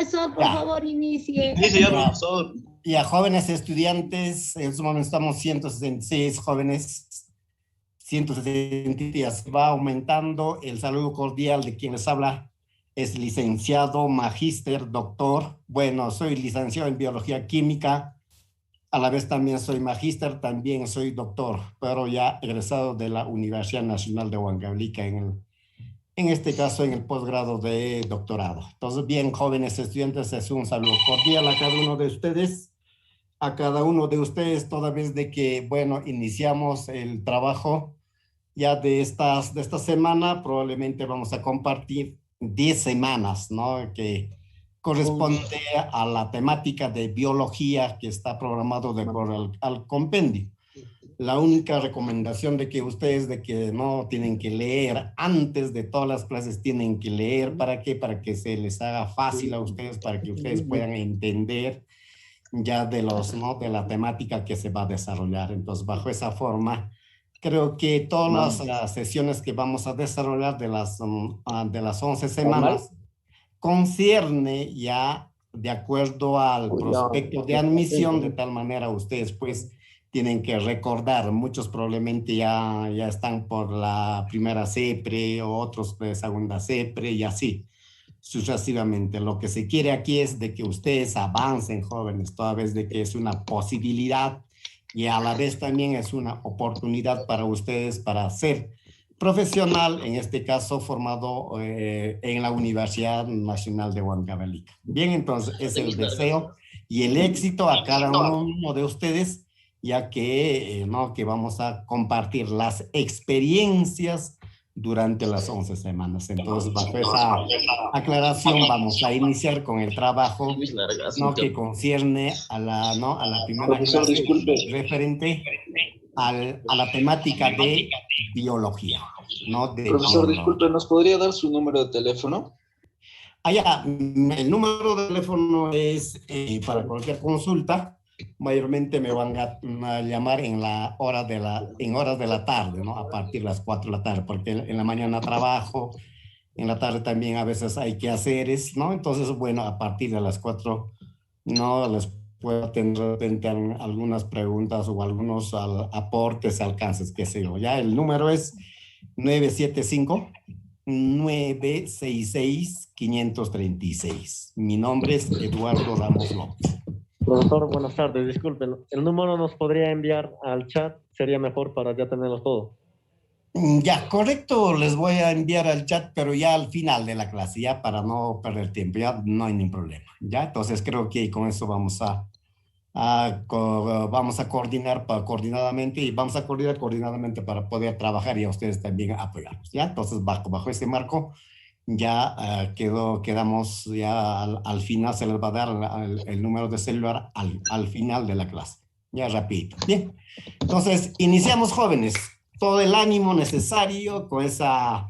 Profesor, por Ya, favor, inicie. Sí, señor ya, profesor. ya, jóvenes estudiantes, en este momento estamos 166 jóvenes, 170 días. Va aumentando. El saludo cordial de quien les habla es licenciado, magíster, doctor. Bueno, soy licenciado en biología química, a la vez también soy magíster, también soy doctor, pero ya egresado de la Universidad Nacional de Huancavelica en este caso en el posgrado de doctorado. Entonces, bien, jóvenes estudiantes, es un saludo cordial a cada uno de ustedes, a cada uno de ustedes, toda vez de que, bueno, iniciamos el trabajo ya de esta semana, probablemente vamos a compartir 10 semanas, ¿no? Que corresponde a la temática de biología que está programado de acuerdo al compendio. La única recomendación de que ustedes de que no tienen que leer antes de todas las clases, tienen que leer. ¿Para qué? Para que se les haga fácil a ustedes, para que ustedes puedan entender ya de los, ¿no? De la temática que se va a desarrollar. Entonces, bajo esa forma, creo que todas las sesiones que vamos a desarrollar de las 11 semanas concierne ya de acuerdo al prospecto de admisión, de tal manera ustedes pues tienen que recordar, muchos probablemente ya están por la primera CEPRE o otros de segunda CEPRE y así sucesivamente. Lo que se quiere aquí es de que ustedes avancen, jóvenes, toda vez de que es una posibilidad y a la vez también es una oportunidad para ustedes para ser profesional, en este caso formado en la Universidad Nacional de Huancavelica. Bien, entonces es el deseo y el éxito a cada uno de ustedes, ya que, ¿no? Que vamos a compartir las experiencias durante las 11 semanas. Entonces, bajo esa aclaración, vamos a iniciar con el trabajo, ¿no? Que concierne a la, ¿no? A la primera Profesor, clase disculpe. referente a la temática de biología, ¿no? De Profesor, biología. disculpe, ¿nos podría dar su número de teléfono? El número de teléfono es para cualquier consulta. Mayormente me van a llamar en en horas de la tarde, ¿no? A partir de las 4 de la tarde, porque en la mañana trabajo, en la tarde también a veces hay que hacer, ¿no? Entonces, bueno, a partir de las 4, no les puedo tener de repente algunas preguntas o algunos aportes, alcances, qué sé yo. Ya el número es 975-536. Mi nombre es Eduardo Ramos López. Profesor, buenas tardes. Disculpen, el número nos podría enviar al chat, sería mejor para ya tenerlo todo. Ya, correcto, les voy a enviar al chat, pero ya al final de la clase, ya para no perder tiempo, ya no hay ningún problema. Ya, entonces creo que con eso vamos vamos a coordinar coordinadamente y vamos a coordinar coordinadamente para poder trabajar y a ustedes también apoyarnos. Ya, entonces bajo ese marco ya quedamos ya al final, se les va a dar el número de celular al final de la clase. Ya rapidito. Bien, entonces iniciamos, jóvenes. Todo el ánimo necesario con esas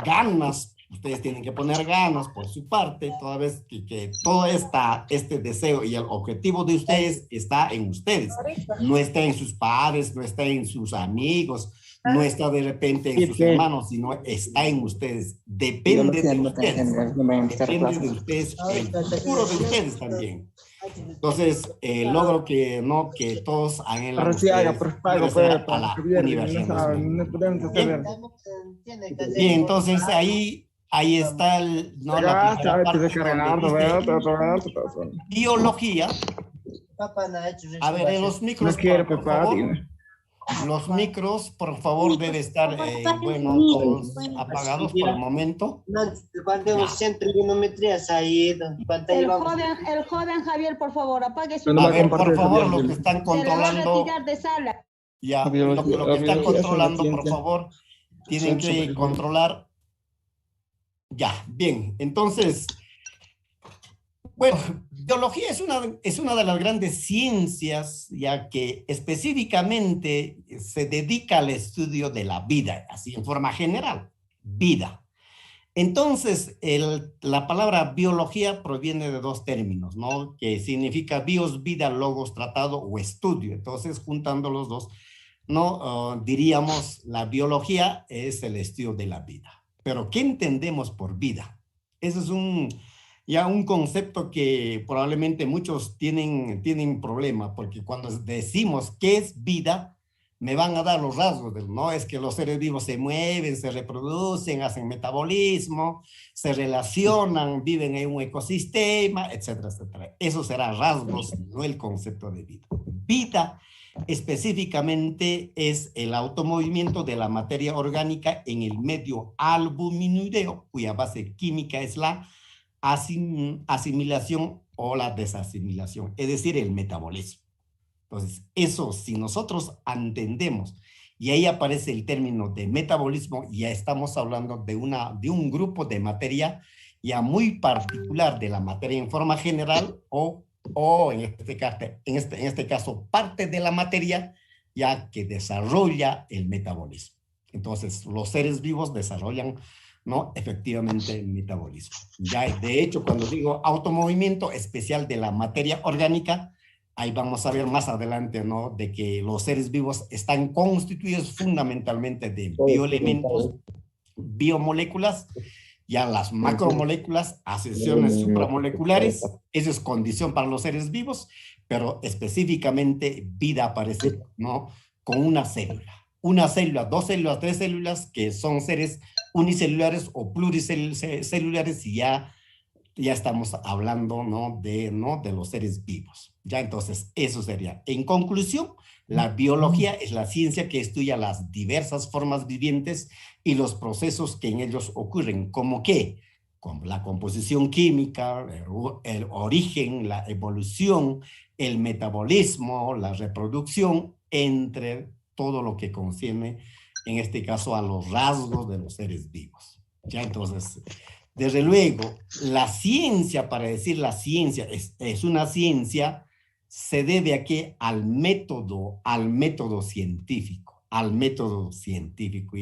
ganas. Ustedes tienen que poner ganas por su parte, toda vez que todo este deseo y el objetivo de ustedes está en ustedes. No está en sus padres, no está en sus amigos, no está de repente en sus hermanos, sino está en ustedes. Depende de ustedes. Depende de ustedes, el futuro de ustedes también. Entonces, logro que todos hagan la a la Universidad Nacional. Bien, entonces ahí está la primera parte donde dice biología. A ver, en los micros, por favor. Los micros, por favor, deben estar bueno, todos apagados por el momento. El joven Javier, por favor, apague su A ver, por favor, los que están se le va a controlando. retirar de sala. Ya, lo que están controlando, por favor, tienen que controlar. Ya, bien. Entonces, bueno, biología es una de las grandes ciencias, ya que específicamente se dedica al estudio de la vida, así en forma general, vida. Entonces, la palabra biología proviene de dos términos, ¿no? Que significa bios, vida, logos, tratado o estudio. Entonces, juntando los dos, ¿no? Diríamos, la biología es el estudio de la vida. Pero, ¿qué entendemos por vida? Eso es Ya un concepto que probablemente muchos tienen problema, porque cuando decimos qué es vida, me van a dar los rasgos, ¿no? Es que los seres vivos se mueven, se reproducen, hacen metabolismo, se relacionan, viven en un ecosistema, etcétera, etcétera. Eso será rasgos, no el concepto de vida. Vida específicamente es el automovimiento de la materia orgánica en el medio albuminureo, cuya base química es la asimilación o la desasimilación, es decir, el metabolismo. Entonces, eso, si nosotros entendemos, y ahí aparece el término de metabolismo, ya estamos hablando de un grupo de materia ya muy particular de la materia en forma general o en este caso, parte de la materia ya que desarrolla el metabolismo. Entonces, los seres vivos desarrollan, ¿no? Efectivamente, el metabolismo. Ya, de hecho, cuando digo automovimiento especial de la materia orgánica, ahí vamos a ver más adelante, ¿no? De que los seres vivos están constituidos fundamentalmente de bioelementos, biomoléculas, ya las macromoléculas, asociaciones supramoleculares, eso es condición para los seres vivos, pero específicamente vida aparece, ¿no? Con una célula, dos células, tres células, que son seres unicelulares o pluricelulares, y ya estamos hablando, ¿no? De los seres vivos. Ya, entonces, eso sería. En conclusión, la biología es la ciencia que estudia las diversas formas vivientes y los procesos que en ellos ocurren, como que con la composición química, el origen, la evolución, el metabolismo, la reproducción, entre todo lo que concierne, en este caso, a los rasgos de los seres vivos. Ya, entonces, desde luego, la ciencia, para decir la ciencia es una ciencia, se debe aquí al método científico, y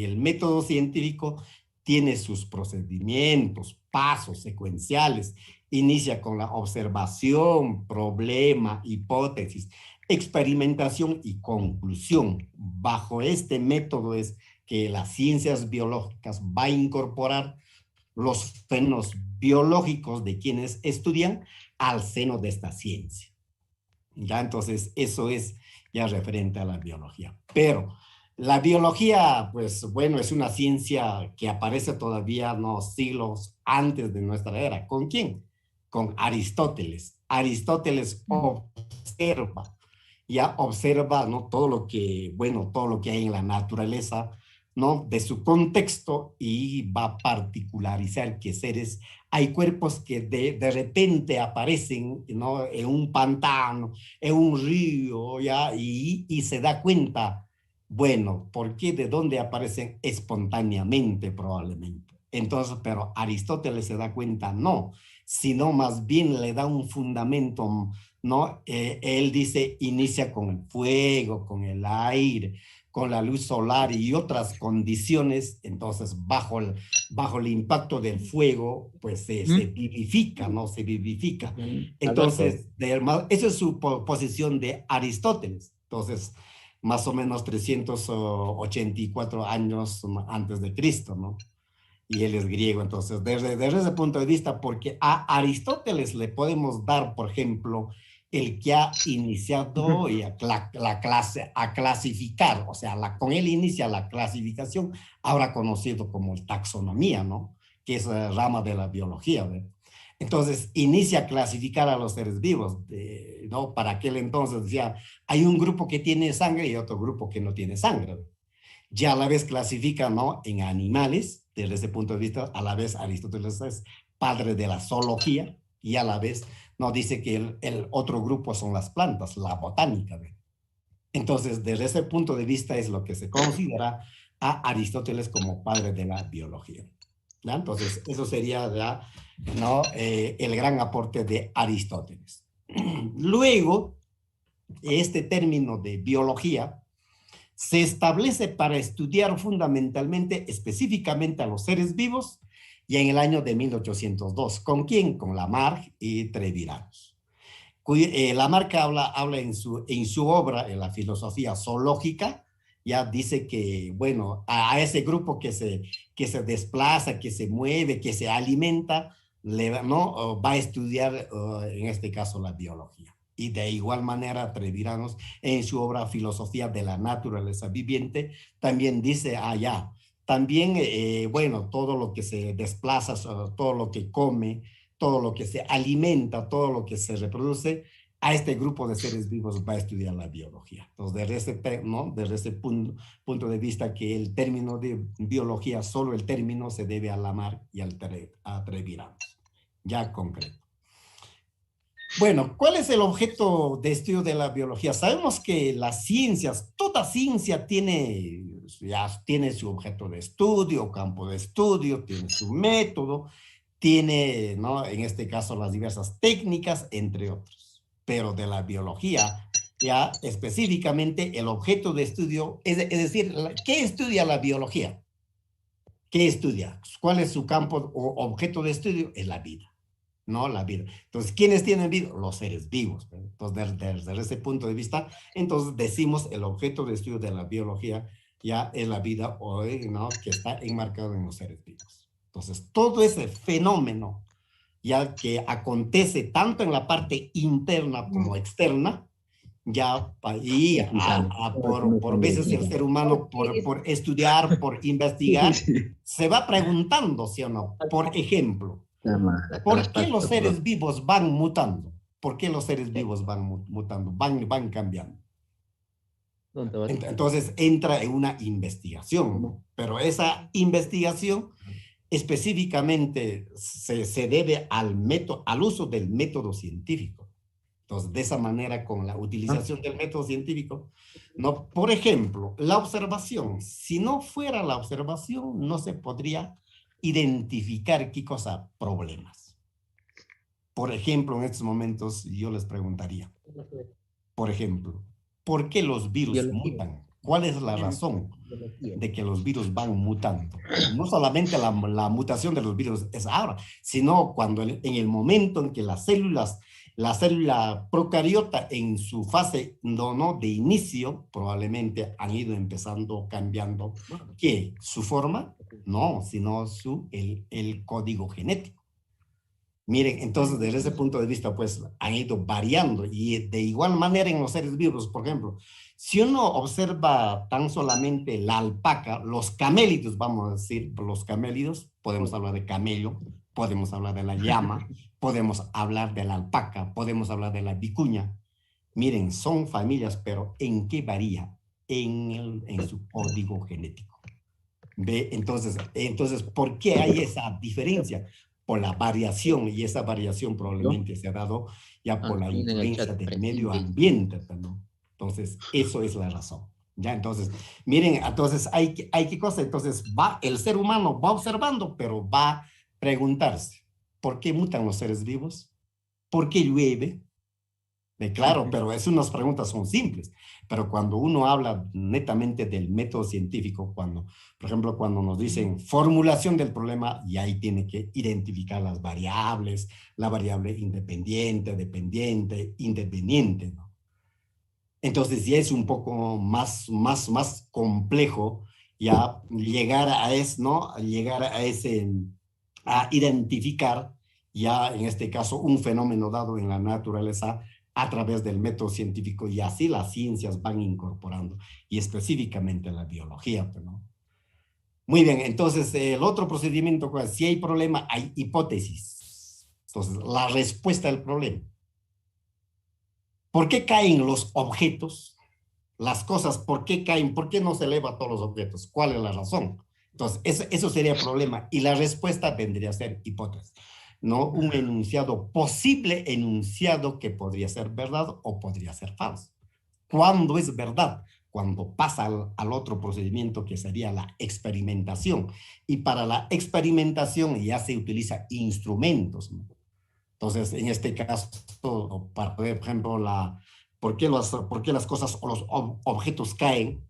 el método científico tiene sus procedimientos, pasos secuenciales, inicia con la observación, problema, hipótesis, experimentación y conclusión. Bajo este método es que las ciencias biológicas va a incorporar los fenómenos biológicos de quienes estudian al seno de esta ciencia. Ya, entonces, eso es ya referente a la biología. Pero la biología, pues, bueno, es una ciencia que aparece todavía unos siglos antes de nuestra era. ¿Con quién? Con Aristóteles. Aristóteles observa, ¿no? Todo lo que hay en la naturaleza, ¿no? De su contexto, y va a particularizar que hay cuerpos que de repente aparecen, ¿no? En un pantano, en un río, ¿ya? Y se da cuenta, bueno, ¿por qué? ¿De dónde aparecen? Espontáneamente, probablemente. Entonces, pero Aristóteles se da cuenta, no, sino más bien le da un fundamento, ¿no? Él dice, inicia con el fuego, con el aire, con la luz solar y otras condiciones. Entonces, bajo el impacto del fuego, pues se vivifica, ¿no? Se vivifica. Entonces, esa es su posición de Aristóteles. Entonces, más o menos 384 años antes de Cristo, ¿no? Y él es griego. Entonces, desde ese punto de vista, porque a Aristóteles le podemos dar, por ejemplo, el que ha iniciado a clasificar, o sea, con él inicia la clasificación, ahora conocido como taxonomía, ¿no? Que es la rama de la biología, ¿ve? Entonces, inicia a clasificar a los seres vivos, ¿no? Para aquel entonces decía, hay un grupo que tiene sangre y otro grupo que no tiene sangre. Ya a la vez clasifica, ¿no? En animales, desde ese punto de vista, a la vez Aristóteles es padre de la zoología, y a la vez nos dice que el otro grupo son las plantas, la botánica. ¿Ve? Entonces, desde ese punto de vista es lo que se considera a Aristóteles como padre de la biología. ¿Ya? Entonces, eso sería ya, ¿no? El gran aporte de Aristóteles. Luego, este término de biología se establece para estudiar fundamentalmente, específicamente a los seres vivos, y en el año de 1802. ¿Con quién? Con Lamarck y Treviranus. Lamarck habla en su obra, en la filosofía zoológica, ya dice que, bueno, a ese grupo que se desplaza, que se mueve, que se alimenta, ¿no? Va a estudiar, en este caso, la biología. Y de igual manera, Treviranus, en su obra Filosofía de la Naturaleza Viviente, también dice, ya, también, bueno, todo lo que se desplaza, todo lo que come, todo lo que se alimenta, todo lo que se reproduce, a este grupo de seres vivos va a estudiar la biología. Entonces, desde ese punto de vista que el término de biología, solo el término se debe a Lamarck y a Treviranus, ya concreto. Bueno, ¿cuál es el objeto de estudio de la biología? Sabemos que las ciencias, toda ciencia ya tiene su objeto de estudio, campo de estudio, tiene su método, tiene, ¿no? En este caso, las diversas técnicas, entre otros. Pero de la biología, ya específicamente el objeto de estudio, es decir, ¿qué estudia la biología? ¿Qué estudia? ¿Cuál es su campo o objeto de estudio? Es la vida. No, la vida. Entonces, ¿quiénes tienen vida? Los seres vivos. Entonces, desde ese punto de vista, entonces decimos el objeto de estudio de la biología ya es la vida hoy, ¿no? Que está enmarcado en los seres vivos. Entonces, todo ese fenómeno ya que acontece tanto en la parte interna como externa, ya, y por veces el ser humano, por estudiar, por investigar, se va preguntando, ¿sí o no? Por ejemplo, ¿por qué los seres vivos van mutando? ¿Por qué los seres vivos van mutando? Van cambiando. Entonces entra en una investigación, ¿no? Pero esa investigación específicamente se debe al uso del método científico. Entonces, de esa manera, con la utilización del método científico, ¿no? Por ejemplo, la observación. Si no fuera la observación, no se podría identificar qué cosa, problemas. Por ejemplo, en estos momentos yo les preguntaría, por ejemplo, ¿por qué los virus mutan? ¿Cuál es la razón de que los virus van mutando? No solamente la mutación de los virus es ahora, sino cuando en el momento en que la célula procariota en su fase de inicio, probablemente han ido empezando, cambiando, ¿qué? ¿Su forma? No, sino el código genético. Miren, entonces desde ese punto de vista, pues han ido variando y de igual manera en los seres vivos, por ejemplo, si uno observa tan solamente la alpaca, los camélidos, vamos a decir, los camélidos, podemos hablar de camello, podemos hablar de la llama, podemos hablar de la alpaca, podemos hablar de la vicuña. Miren, son familias, pero ¿en qué varía? En su código genético. ¿Ve? Entonces, ¿por qué hay esa diferencia? Por la variación, y esa variación probablemente se ha dado ya por la influencia del medio ambiente, ¿no? Entonces, eso es la razón. Ya, entonces, miren, entonces hay qué cosa, entonces el ser humano va observando, pero va a preguntarse, ¿por qué mutan los seres vivos? ¿Por qué llueve? Claro, pero unas preguntas son simples, pero cuando uno habla netamente del método científico, por ejemplo, cuando nos dicen formulación del problema, y ahí tiene que identificar las variables, la variable independiente, dependiente, independiente, ¿no? Entonces ya es un poco más complejo ya llegar a eso, ¿no? Llegar a identificar ya en este caso un fenómeno dado en la naturaleza a través del método científico, y así las ciencias van incorporando, y específicamente la biología, ¿no? Muy bien, entonces el otro procedimiento, si hay problema, hay hipótesis. Entonces, la respuesta al problema. ¿Por qué caen los objetos? Las cosas, ¿por qué caen? ¿Por qué no se elevan todos los objetos? ¿Cuál es la razón? Entonces, eso sería el problema, y la respuesta vendría a ser hipótesis. ¿No? Un enunciado, posible enunciado que podría ser verdad o podría ser falso. ¿Cuándo es verdad? Cuando pasa al otro procedimiento, que sería la experimentación. Y para la experimentación ya se utilizan instrumentos, ¿no? Entonces, en este caso, para por ejemplo, ¿por qué las cosas o los objetos caen?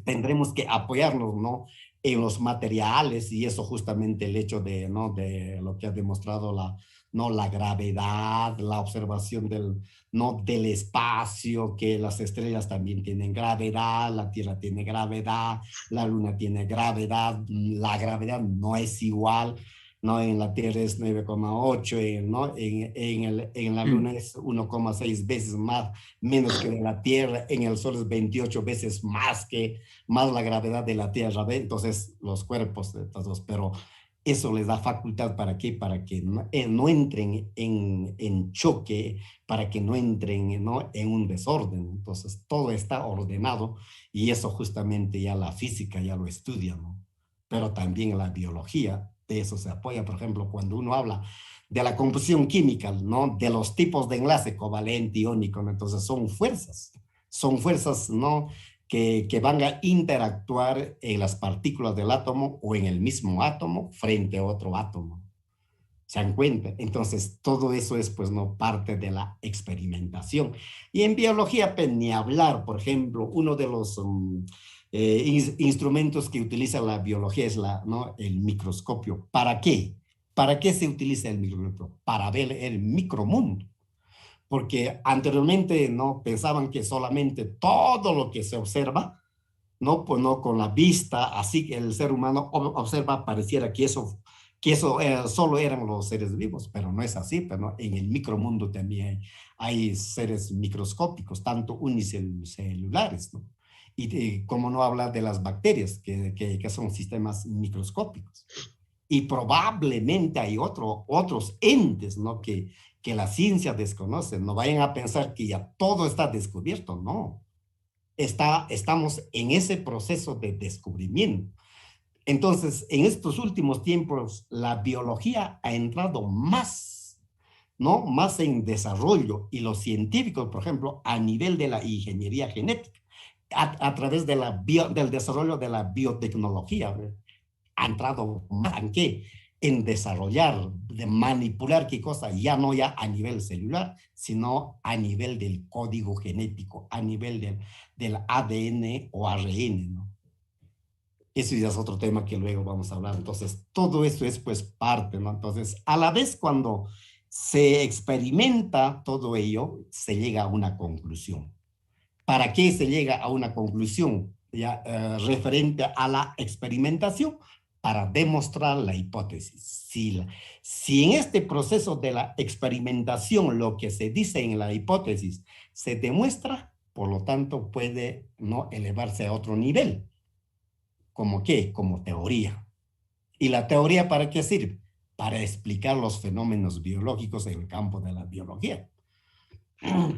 Tendremos que apoyarnos, ¿no?, en los materiales, y eso justamente el hecho de lo que ha demostrado la gravedad, la observación del espacio, que las estrellas también tienen gravedad, la Tierra tiene gravedad, la Luna tiene gravedad, la gravedad no es igual ¿no? En la Tierra es 9,8, ¿no? En la Luna es 1,6 veces más, menos que de la Tierra, en el Sol es 28 veces más la gravedad de la Tierra, ¿ve? Entonces los cuerpos de todos, pero eso les da facultad ¿para qué? Para que no entren en choque, para que no entren, ¿no? En un desorden. Entonces todo está ordenado y eso justamente ya la física ya lo estudia, ¿no? Pero también la biología de eso se apoya. Por ejemplo, cuando uno habla de la composición química, ¿no? De los tipos de enlace covalente, iónico, ¿no? Entonces son fuerzas, ¿no? Que van a interactuar en las partículas del átomo o en el mismo átomo frente a otro átomo. ¿Se dan cuenta? Entonces, todo eso es, pues, no parte de la experimentación. Y en biología, pues, ni hablar, por ejemplo, uno de los instrumentos que utiliza la biología es ¿no? El microscopio. ¿Para qué? ¿Para qué se utiliza el microscopio? Para ver el micromundo. Porque anteriormente, ¿no? Pensaban que solamente todo lo que se observa, ¿no? Pues no con la vista, así que el ser humano observa, pareciera que eso solo eran los seres vivos, pero no es así, pero ¿no? En el micromundo también hay seres microscópicos, tanto unicelulares, ¿no? Y como no hablar de las bacterias, que son sistemas microscópicos. Y probablemente hay otros entes, ¿no? Que la ciencia desconoce. No vayan a pensar que ya todo está descubierto, no. Estamos en ese proceso de descubrimiento. Entonces, en estos últimos tiempos, la biología ha entrado más, ¿no? Más en desarrollo y los científicos, por ejemplo, a nivel de la ingeniería genética, a través del desarrollo de la biotecnología, ¿ve? Ha entrado más en qué? En desarrollar, de manipular qué cosa, ya no ya a nivel celular, sino a nivel del código genético, a nivel del ADN o ARN, ¿no? Eso ya es otro tema que luego vamos a hablar. Entonces, todo eso es pues parte, ¿no? Entonces, a la vez cuando se experimenta todo ello, se llega a una conclusión. ¿Para qué se llega a una conclusión ya, referente a la experimentación? Para demostrar la hipótesis. Si en este proceso de la experimentación lo que se dice en la hipótesis se demuestra, por lo tanto puede no elevarse a otro nivel. ¿Cómo qué? Como teoría. ¿Y la teoría para qué sirve? Para explicar los fenómenos biológicos en el campo de la biología.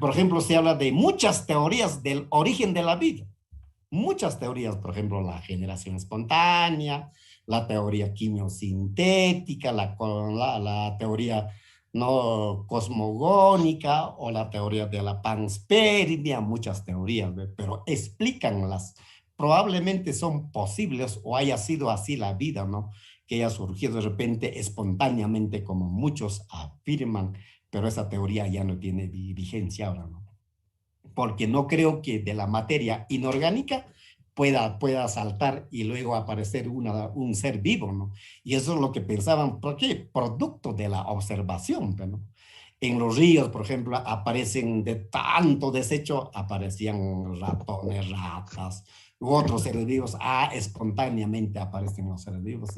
Por ejemplo, se habla de muchas teorías del origen de la vida. Muchas teorías, por ejemplo, la generación espontánea, la teoría quimiosintética, la teoría no cosmogónica o la teoría de la panspermia, muchas teorías, ¿ve? Pero explícanlas. Probablemente son posibles o haya sido así la vida, ¿no? Que haya surgido de repente espontáneamente, como muchos afirman, pero esa teoría ya no tiene vigencia ahora, ¿no? Porque no creo que de la materia inorgánica pueda saltar y luego aparecer un ser vivo, ¿no? Y eso es lo que pensaban, ¿por qué? Producto de la observación, ¿no? En los ríos, por ejemplo, aparecen de tanto desecho, aparecían ratones, ratas, u otros seres vivos, espontáneamente aparecen los seres vivos,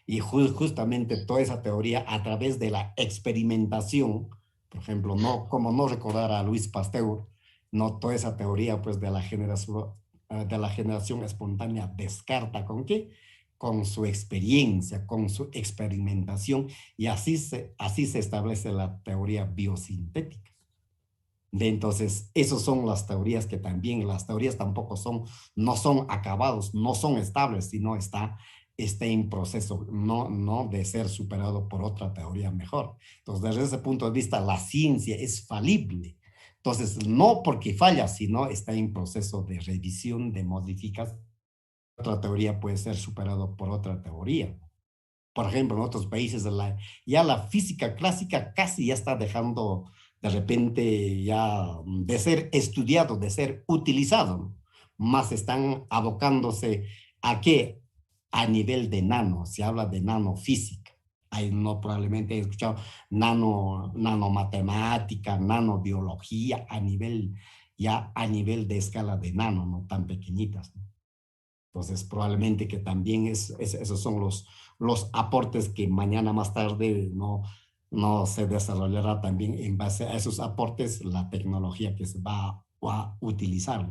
y justamente toda esa teoría a través de la experimentación, por ejemplo, no, como no recordar a Luis Pasteur, no toda esa teoría pues de la generación espontánea descarta con qué, con su experiencia, con su experimentación, y así se establece la teoría biosintética. Entonces, esas son las teorías que también, las teorías tampoco no son acabados, no son estables, sino está en proceso, no de ser superado por otra teoría mejor. Entonces, desde ese punto de vista, la ciencia es falible. Entonces, no porque falla, sino está en proceso de revisión, de modificación. Otra teoría puede ser superado por otra teoría. Por ejemplo, en otros países ya la física clásica casi ya está dejando de repente ya de ser estudiado, de ser utilizado, ¿no? Más están abocándose a qué, a nivel de nano, se habla de nanofísica. Ahí no probablemente he escuchado nanomatemática, nanobiología a nivel de escala de nano, no tan pequeñitas, ¿no? Entonces, probablemente que también esos son los aportes que mañana más tarde no se desarrollará también en base a esos aportes la tecnología que se va a utilizar.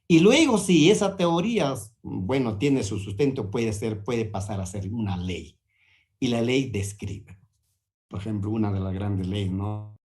Y luego, si esa teoría, bueno, tiene su sustento, puede pasar a ser una ley. Y la ley describe, por ejemplo, una de las grandes leyes, ¿no?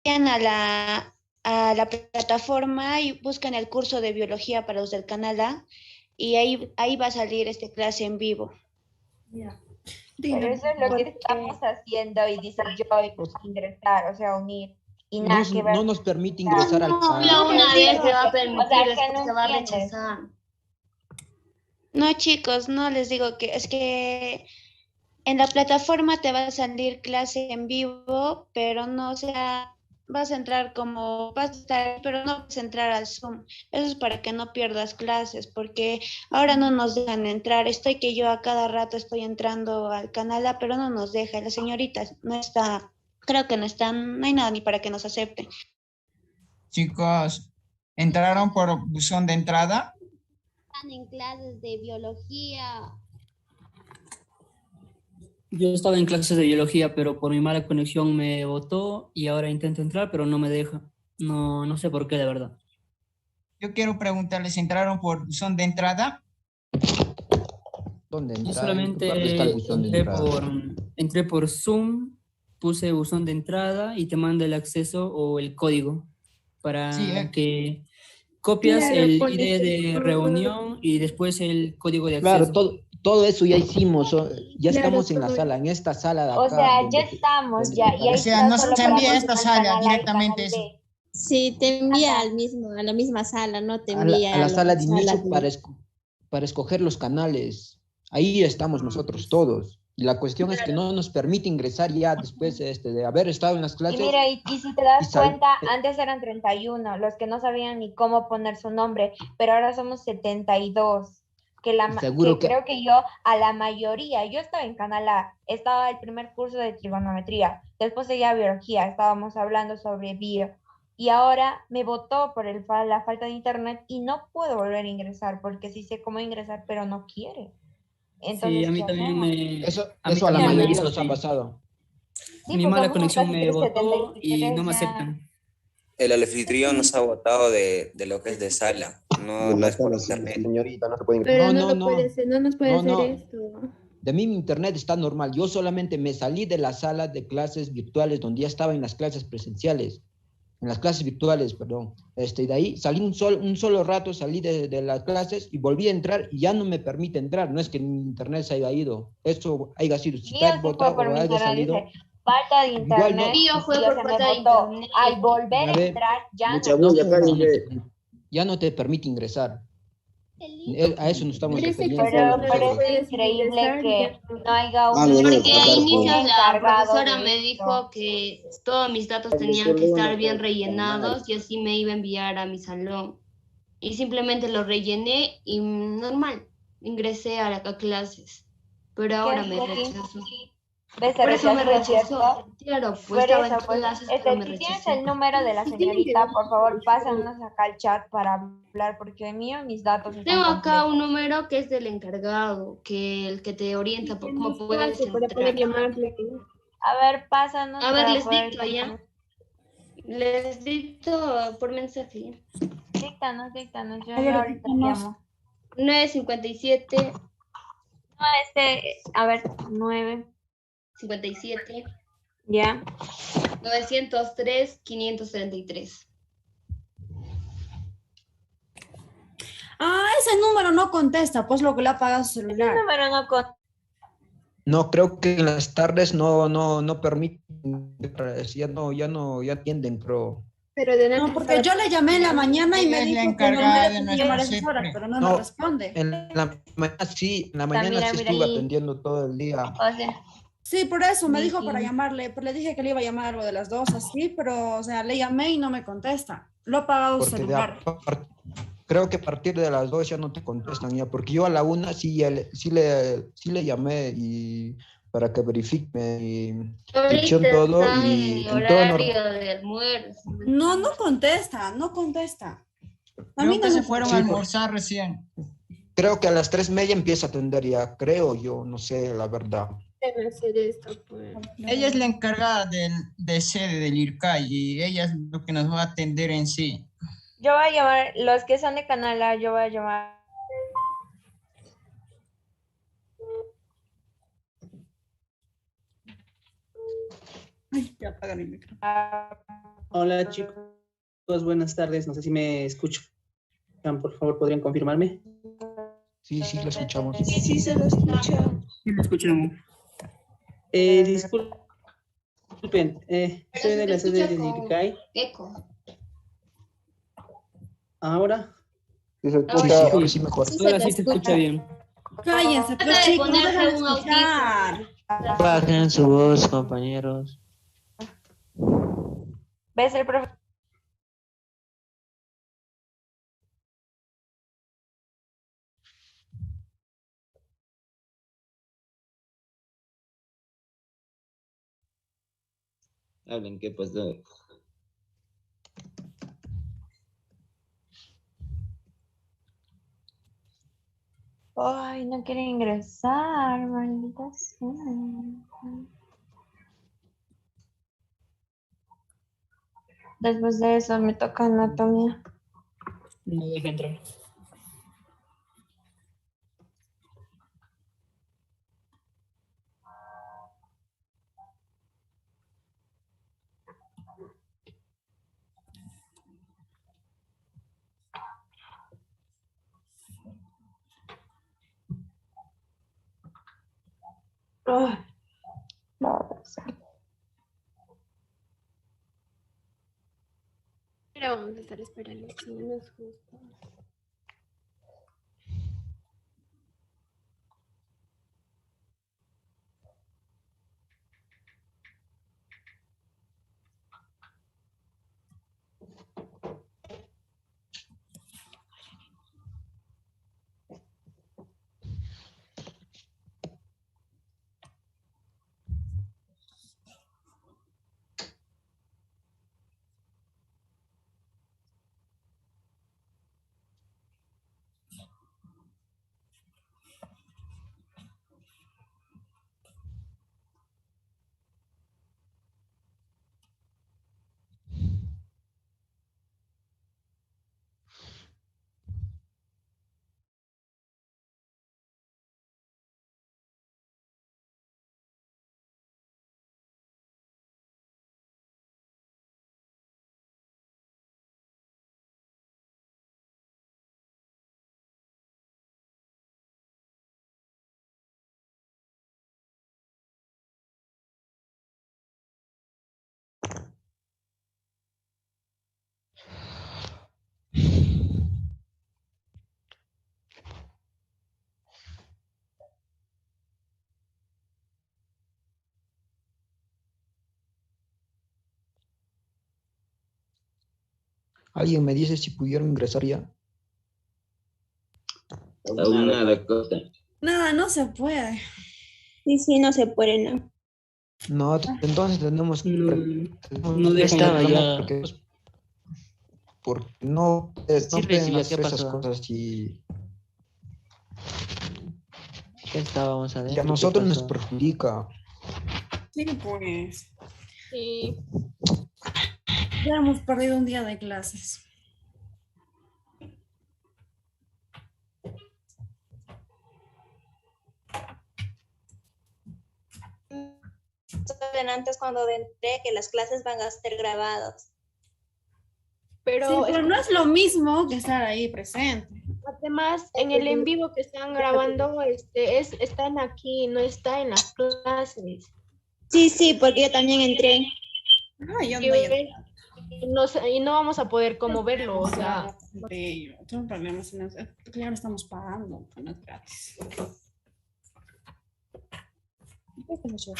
Vayan a la plataforma y buscan el curso de biología para los del canal A y ahí va a salir esta clase en vivo. Pero eso es lo que estamos haciendo y dice Joy, pues ingresar, o sea, unir. Y nada que ver. No nos permite ingresar al No, Una vez se va a O permitir, sea, que después no se va a entiendes. rechazar. No, chicos, no les digo que es que En la plataforma te va a salir clase en vivo, pero no, o sea, vas a entrar como, vas a estar, pero no vas a entrar al Zoom. Eso es para que no pierdas clases, porque ahora no nos dejan entrar. Estoy que yo a cada rato estoy entrando al canal A, pero no nos deja. La señorita no está, creo que no está, no hay nada ni para que nos acepten. Chicos, ¿entraron por buzón de entrada? Están en clases de biología. Yo estaba en clases de biología, pero por mi mala conexión me botó y ahora intento entrar, pero no me deja. No sé por qué, de verdad. Yo quiero preguntarles, ¿entraron por buzón de entrada? ¿Dónde Yo entrar? solamente ¿En qué parte está el buzón de entrada? entré por Zoom, puse buzón de entrada y te manda el acceso o el código para Sí, que copias Claro, el pones ID de el- reunión y después el código de acceso. Claro, todo eso ya hicimos, ya Claro, estamos en la todo. sala, en esta sala de acá. O sea, donde- ya estamos, donde ya. te Y ahí O sea, está no solo se para envía a continuar esta el sala canal A y directamente canal eso. B. Sí, te envía a la misma sala, no te envía a la sala de las inicio salas para escoger los canales. Ahí estamos nosotros todos. Y la cuestión es que no nos permite ingresar ya después de haber estado en las Y clases. mira, y si te das y sal- cuenta, antes eran 31 los que no sabían ni cómo poner su nombre, pero ahora somos 72. Seguro que- Creo que yo, a la mayoría, yo estaba en Canal A, estaba el primer curso de trigonometría, después seguía biología, estábamos hablando sobre bio, y ahora me votó por la falta de internet y no puedo volver a ingresar, porque sí sé cómo ingresar, pero no quiere. Entonces, Sí, a mí ¿qué también hacemos? Eso a mí a la también me mayoría hizo nos ha así. pasado. Sí, Mi porque mala somos conexión casi me botó y 73, no me ya. aceptan. El anfitrión nos ha votado de lo que es de sala, no es por internet. Señorita, no se puede Pero No, no, no, puede ser, no nos puede no, hacer no. esto. De mí mi internet está normal. Yo solamente me salí de la sala de clases virtuales donde ya estaba en las clases presenciales. En las clases virtuales, perdón. De ahí salí un solo rato, salí de las clases y volví a entrar y ya no me permite entrar. No es que mi internet se haya ido. Eso haya sido. Si Mío te has sí fue votado por o mi haya internet, salido. dice, falta de internet. Mío fue y, por se me falta de votó. internet. Al volver A a ver, entrar, ya mucha no. bulla, Ya no te permite ingresar. A eso nos estamos Parece que refiriendo. Pero no es puedes increíble ingresar, que ya. no haya un, Porque Porque a un inicios la encargado profesora de me esto. dijo que todos mis datos tenían que estar bien rellenados y así me iba a enviar a mi salón. Y simplemente lo rellené y normal, ingresé a clases. Pero ahora ¿Qué me es lo que- rechazó. ¿Ves? Por eso me ¿Cierto? rechazó. Claro, pues Por estaba eso, en pues, clases, pero me si tienes rechazó. el número de la señorita, por favor, pásanos acá al chat para hablar, porque mío, mis datos están Tengo acá completos. un número que es del encargado, que el que te orienta por cómo puedes Para poder entrar. llamarle. A ver, pásanos. A ver, para les poder- dicto ya. Les dicto por mensaje. Díctanos, yo A ver, ahorita díctanos. llamo. 957 No, a ver, 9, 57 ya. 903 533. Ah, ese número no contesta, pues lo que le ha pagado su Ese celular. número no con... No, creo que en las tardes no permiten, ya atienden, creo. Pero de No, porque yo le llamé en la mañana y me Ella es la dijo que no encargada me de podía llamar a nuestro esas horas, CEPRE. pero no No. me responde. En la mañana sí, en la mañana mira, sí mira estuve ahí. atendiendo todo el día. O sea, Sí, por eso me dijo Vicky. para llamarle, pero le dije que le iba a llamar algo de las 2 así, pero, o sea, le llamé y no me contesta. Lo ha pagado su Porque celular. creo que a partir de las 2 ya no te contestan ya, porque yo a la 1 sí le llamé y para que verifique mi dirección todo está y en en todo horario de almuerzo. No, no contesta, no contesta. A mí Creo que no se me fueron a Sí, almorzar recién. creo que a las 3:30 empieza a atender ya, creo yo, no sé la verdad. debe hacer esto, pues. Ella es la encargada de sede del IRCAI y ella es lo que nos va a atender en sí. yo voy a llamar, los que son de Canal A, yo voy a llamar. Ay, ya apagan el micrófono. a- Hola chicos, buenas tardes. No sé si me escuchan. Por favor, ¿podrían confirmarme? Sí, lo escuchamos. Sí, se lo escucha. Sí, lo escuchamos. Disculpen, soy de la sede de IRCAI. Eco. ¿Ahora? Sí, se Sí, escucha. ahora sí mejor. Sí, se Ahora te sí se escucha bien. Cállense, pues Trata de chicos, no ponerse dejan de un escuchar. Bajen su voz, compañeros. ¿Ves el profe? Hablen, ¿qué pasó? Ay, no quiere ingresar, maldita sea. Después de eso me toca anatomía. No deja entrar. Ay, no, Pero vamos a estar esperando, si no nos gusta. ¿Alguien me dice si pudieron ingresar ya? Aún nada, cosa. No, no se puede. Sí, no se puede, no. No, entonces tenemos que... No dejan Estaba entrar. ya. Porque no Sí, pueden recibí, hacer ¿qué esas pasó? cosas y ¿Qué estábamos a adentro? nosotros ¿Qué nos pasó? perjudica. Sí, pues. Sí. Ya hemos perdido un día de clases. Antes cuando entré que las clases van a ser grabadas. Pero, sí, pero no es lo mismo que estar ahí presente. Además, en el en vivo que están grabando, están aquí, no está en las clases. Sí, porque yo también entré. No, yo no. Y no vamos a poder como verlo, o sea. Tengo problemas en eso. Porque ya lo estamos pagando, no es gratis. ¿Qué es eso?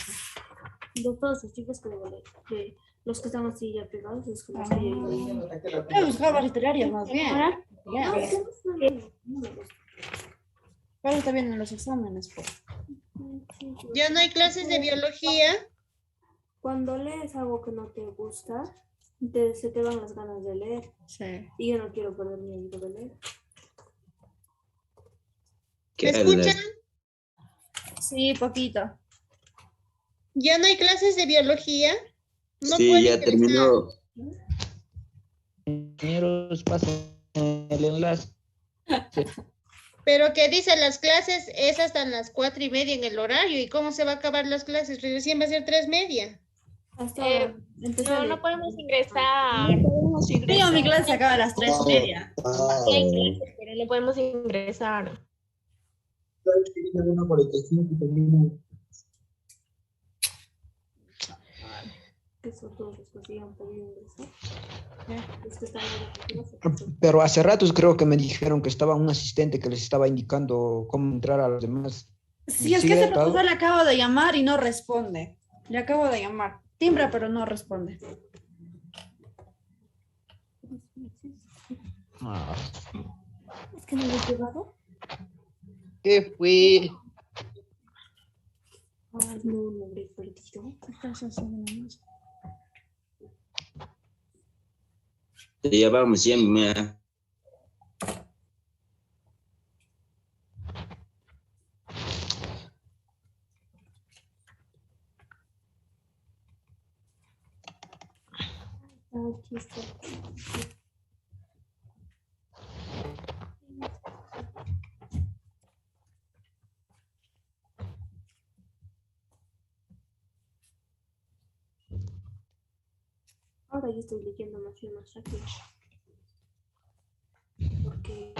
Los dos testigos que los que están así ya pegados es como Yo buscaba literarias más bien. Pero está bien en los exámenes, pues. ¿Ya no hay clases de biología? Cuando lees algo que no te gusta, se te van las ganas de leer. Sí. Y yo no quiero perder mi hábito de leer. ¿Me escuchan? Sí, poquito. ¿Ya no hay clases de biología? No sí, puede ya ingresar. terminó. Compañeros, pasen el enlace. Pero que dice las clases es hasta las 4:30 en el horario. ¿Y cómo se va a acabar las clases? Recién va a ser 3:30. No podemos ingresar. Sí, mi clase se acaba a las 3:30. Pero no podemos ingresar. Pero hace ratos creo que me dijeron que estaba un asistente que les estaba indicando cómo entrar a los demás. Sí, es que ese profesor le acabo de llamar y no responde. Le acabo de llamar. Timbra, pero no responde. Es que no lo he llevado. ¿Qué fue? Ay, no, lo habré perdido. Te llevamos siempre, mira. Aquí está. Ahora yo estoy leyendo más rápido. Porque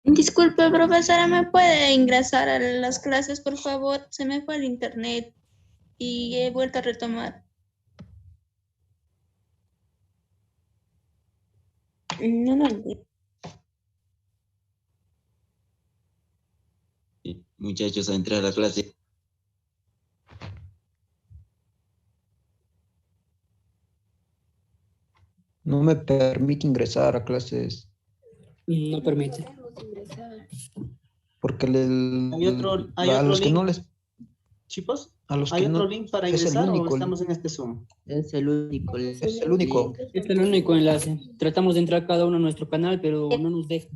Disculpe, profesora, ¿me puede ingresar a las clases, por favor? Se me fue el internet y he vuelto a retomar. No. Muchachos, a entrar a la clase. No me permite ingresar a clases. No permite. Porque Hay a otro los que link. no les... Chicos, A los ¿hay que otro no- link para es el ingresar o único estamos en este Zoom? Es el único. Es el único. Es el único enlace. Tratamos de entrar cada uno a nuestro canal, pero no nos deja.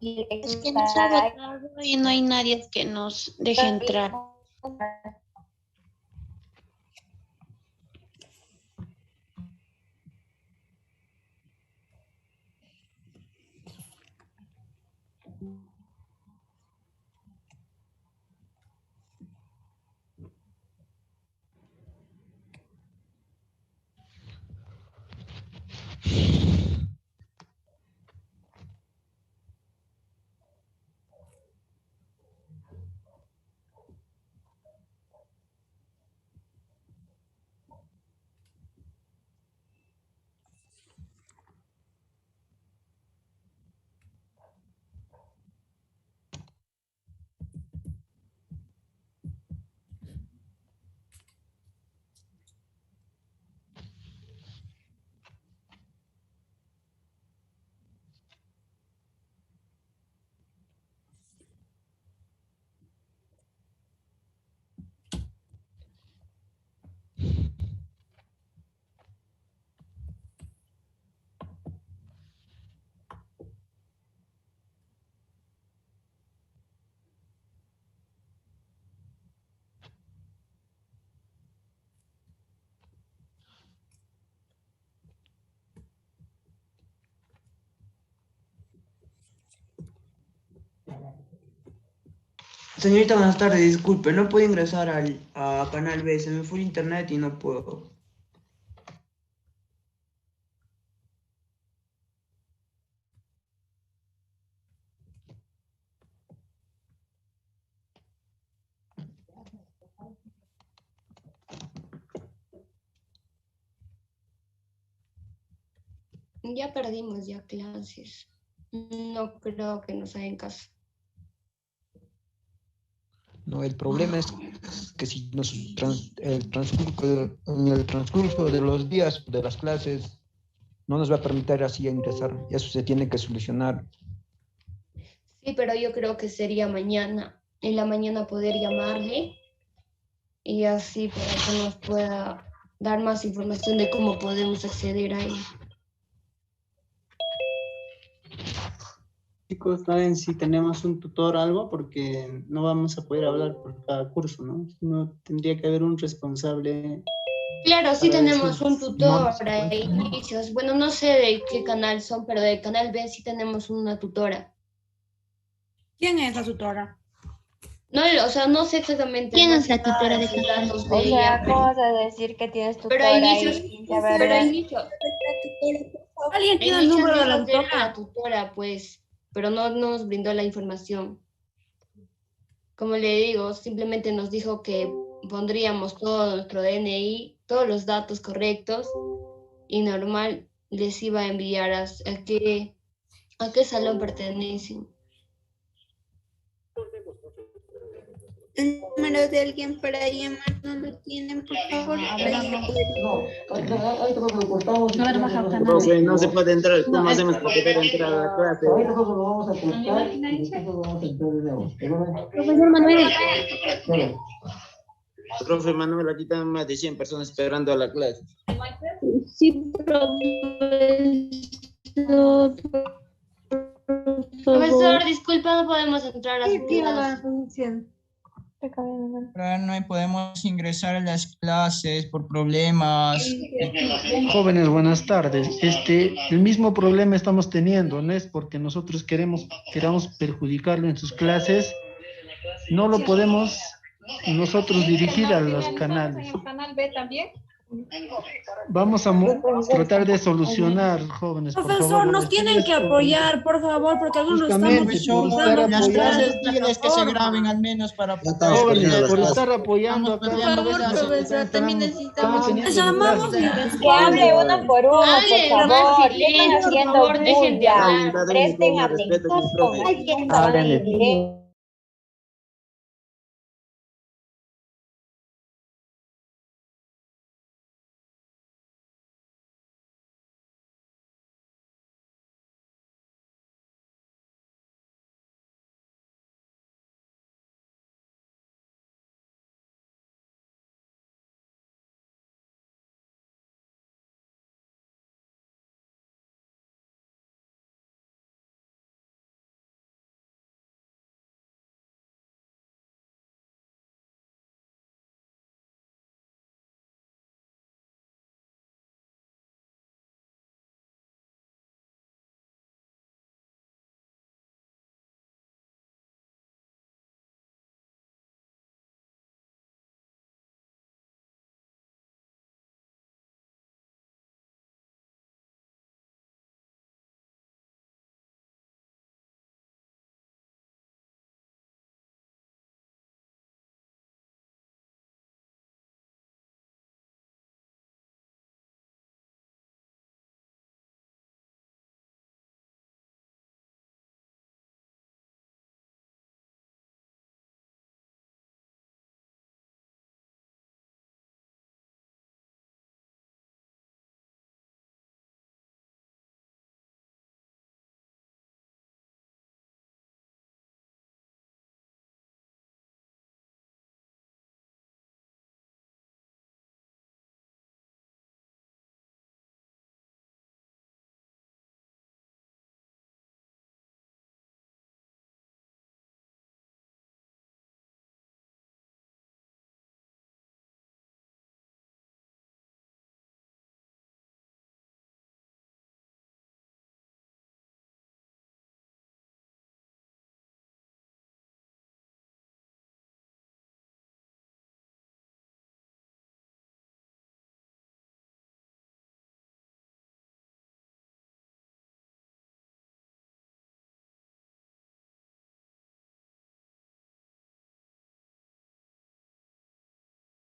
Es que nos ha votado y no hay nadie que nos deje entrar. Señorita, buenas tardes, disculpe, no puedo ingresar a Canal B, se me fue el internet y no puedo. Ya perdimos ya clases. No creo que nos hagan caso. No, el problema es que si en el transcurso de los días de las clases no nos va a permitir así ingresar. Y eso se tiene que solucionar. Sí, pero yo creo que sería mañana. En la mañana poder llamarle y así para que nos pueda dar más información de cómo podemos acceder a él. Chicos, ¿saben si tenemos un tutor o algo? Porque no vamos a poder hablar por cada curso, ¿no? No tendría que haber un responsable. Claro, sí para tenemos un decir. tutor a inicios. Bueno, no sé de qué canal son, pero del canal B sí tenemos una tutora. ¿Quién es la tutora? No, o sea, no sé exactamente. ¿Quién no es sé la tutora nada de sus qué canal? datos O de sea, ella, ¿cómo vas a decir que tienes pero a tutora inicios, y pero a saber? inicios, ¿Alguien a tiene el inicios número de la dijo que era la tutora? tutora, pues, pero no nos brindó la información. Como le digo, simplemente nos dijo que pondríamos todo nuestro DNI, todos los datos correctos y normal les iba a enviar a qué salón pertenecen. El número de alguien para llamar no lo tienen, por favor. Profe, no se puede entrar. ¿Cómo hacemos para poder entrar a la clase? Profesor Manuel. Profe Manuel, aquí están más de 100 personas esperando a la clase. Sí, profesor. Profesor, disculpa, no podemos entrar a su clase. Ahora no podemos ingresar a las clases por problemas. Jóvenes, buenas tardes. El mismo problema estamos teniendo, no es porque nosotros queramos perjudicarlo en sus clases, no lo podemos nosotros dirigir a los canales. Canal B también. Vamos a tratar de solucionar, jóvenes, por Profesor, favor. nos tienen que apoyar, por favor, porque algunos estamos Profesor, las clases diles que se plataforma. graben al menos para Jóvenes, por estar apoyando acá. Por favor, profesor, también necesitamos Estamos Llamamos y Que hable uno por uno, por favor. ¿Qué están haciendo bulla? Presten atención. Alguien hable.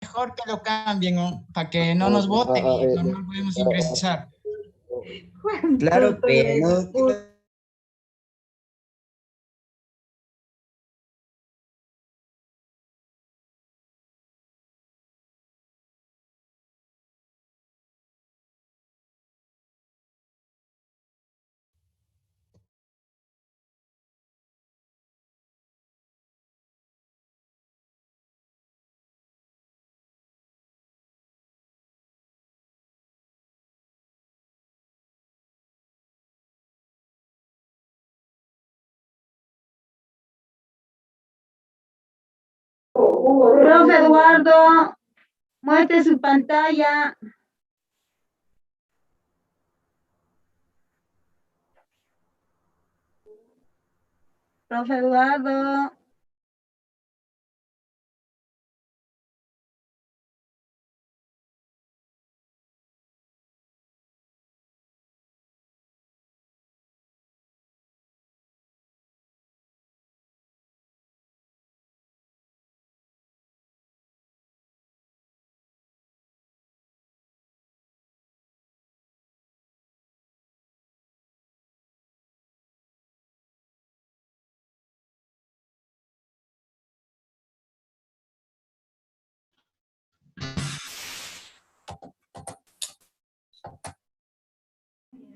Mejor que lo cambien, ¿no? Para que no nos voten y no podemos ingresar. Claro, pero no, Profe Eduardo, muestre su pantalla. Profe Eduardo.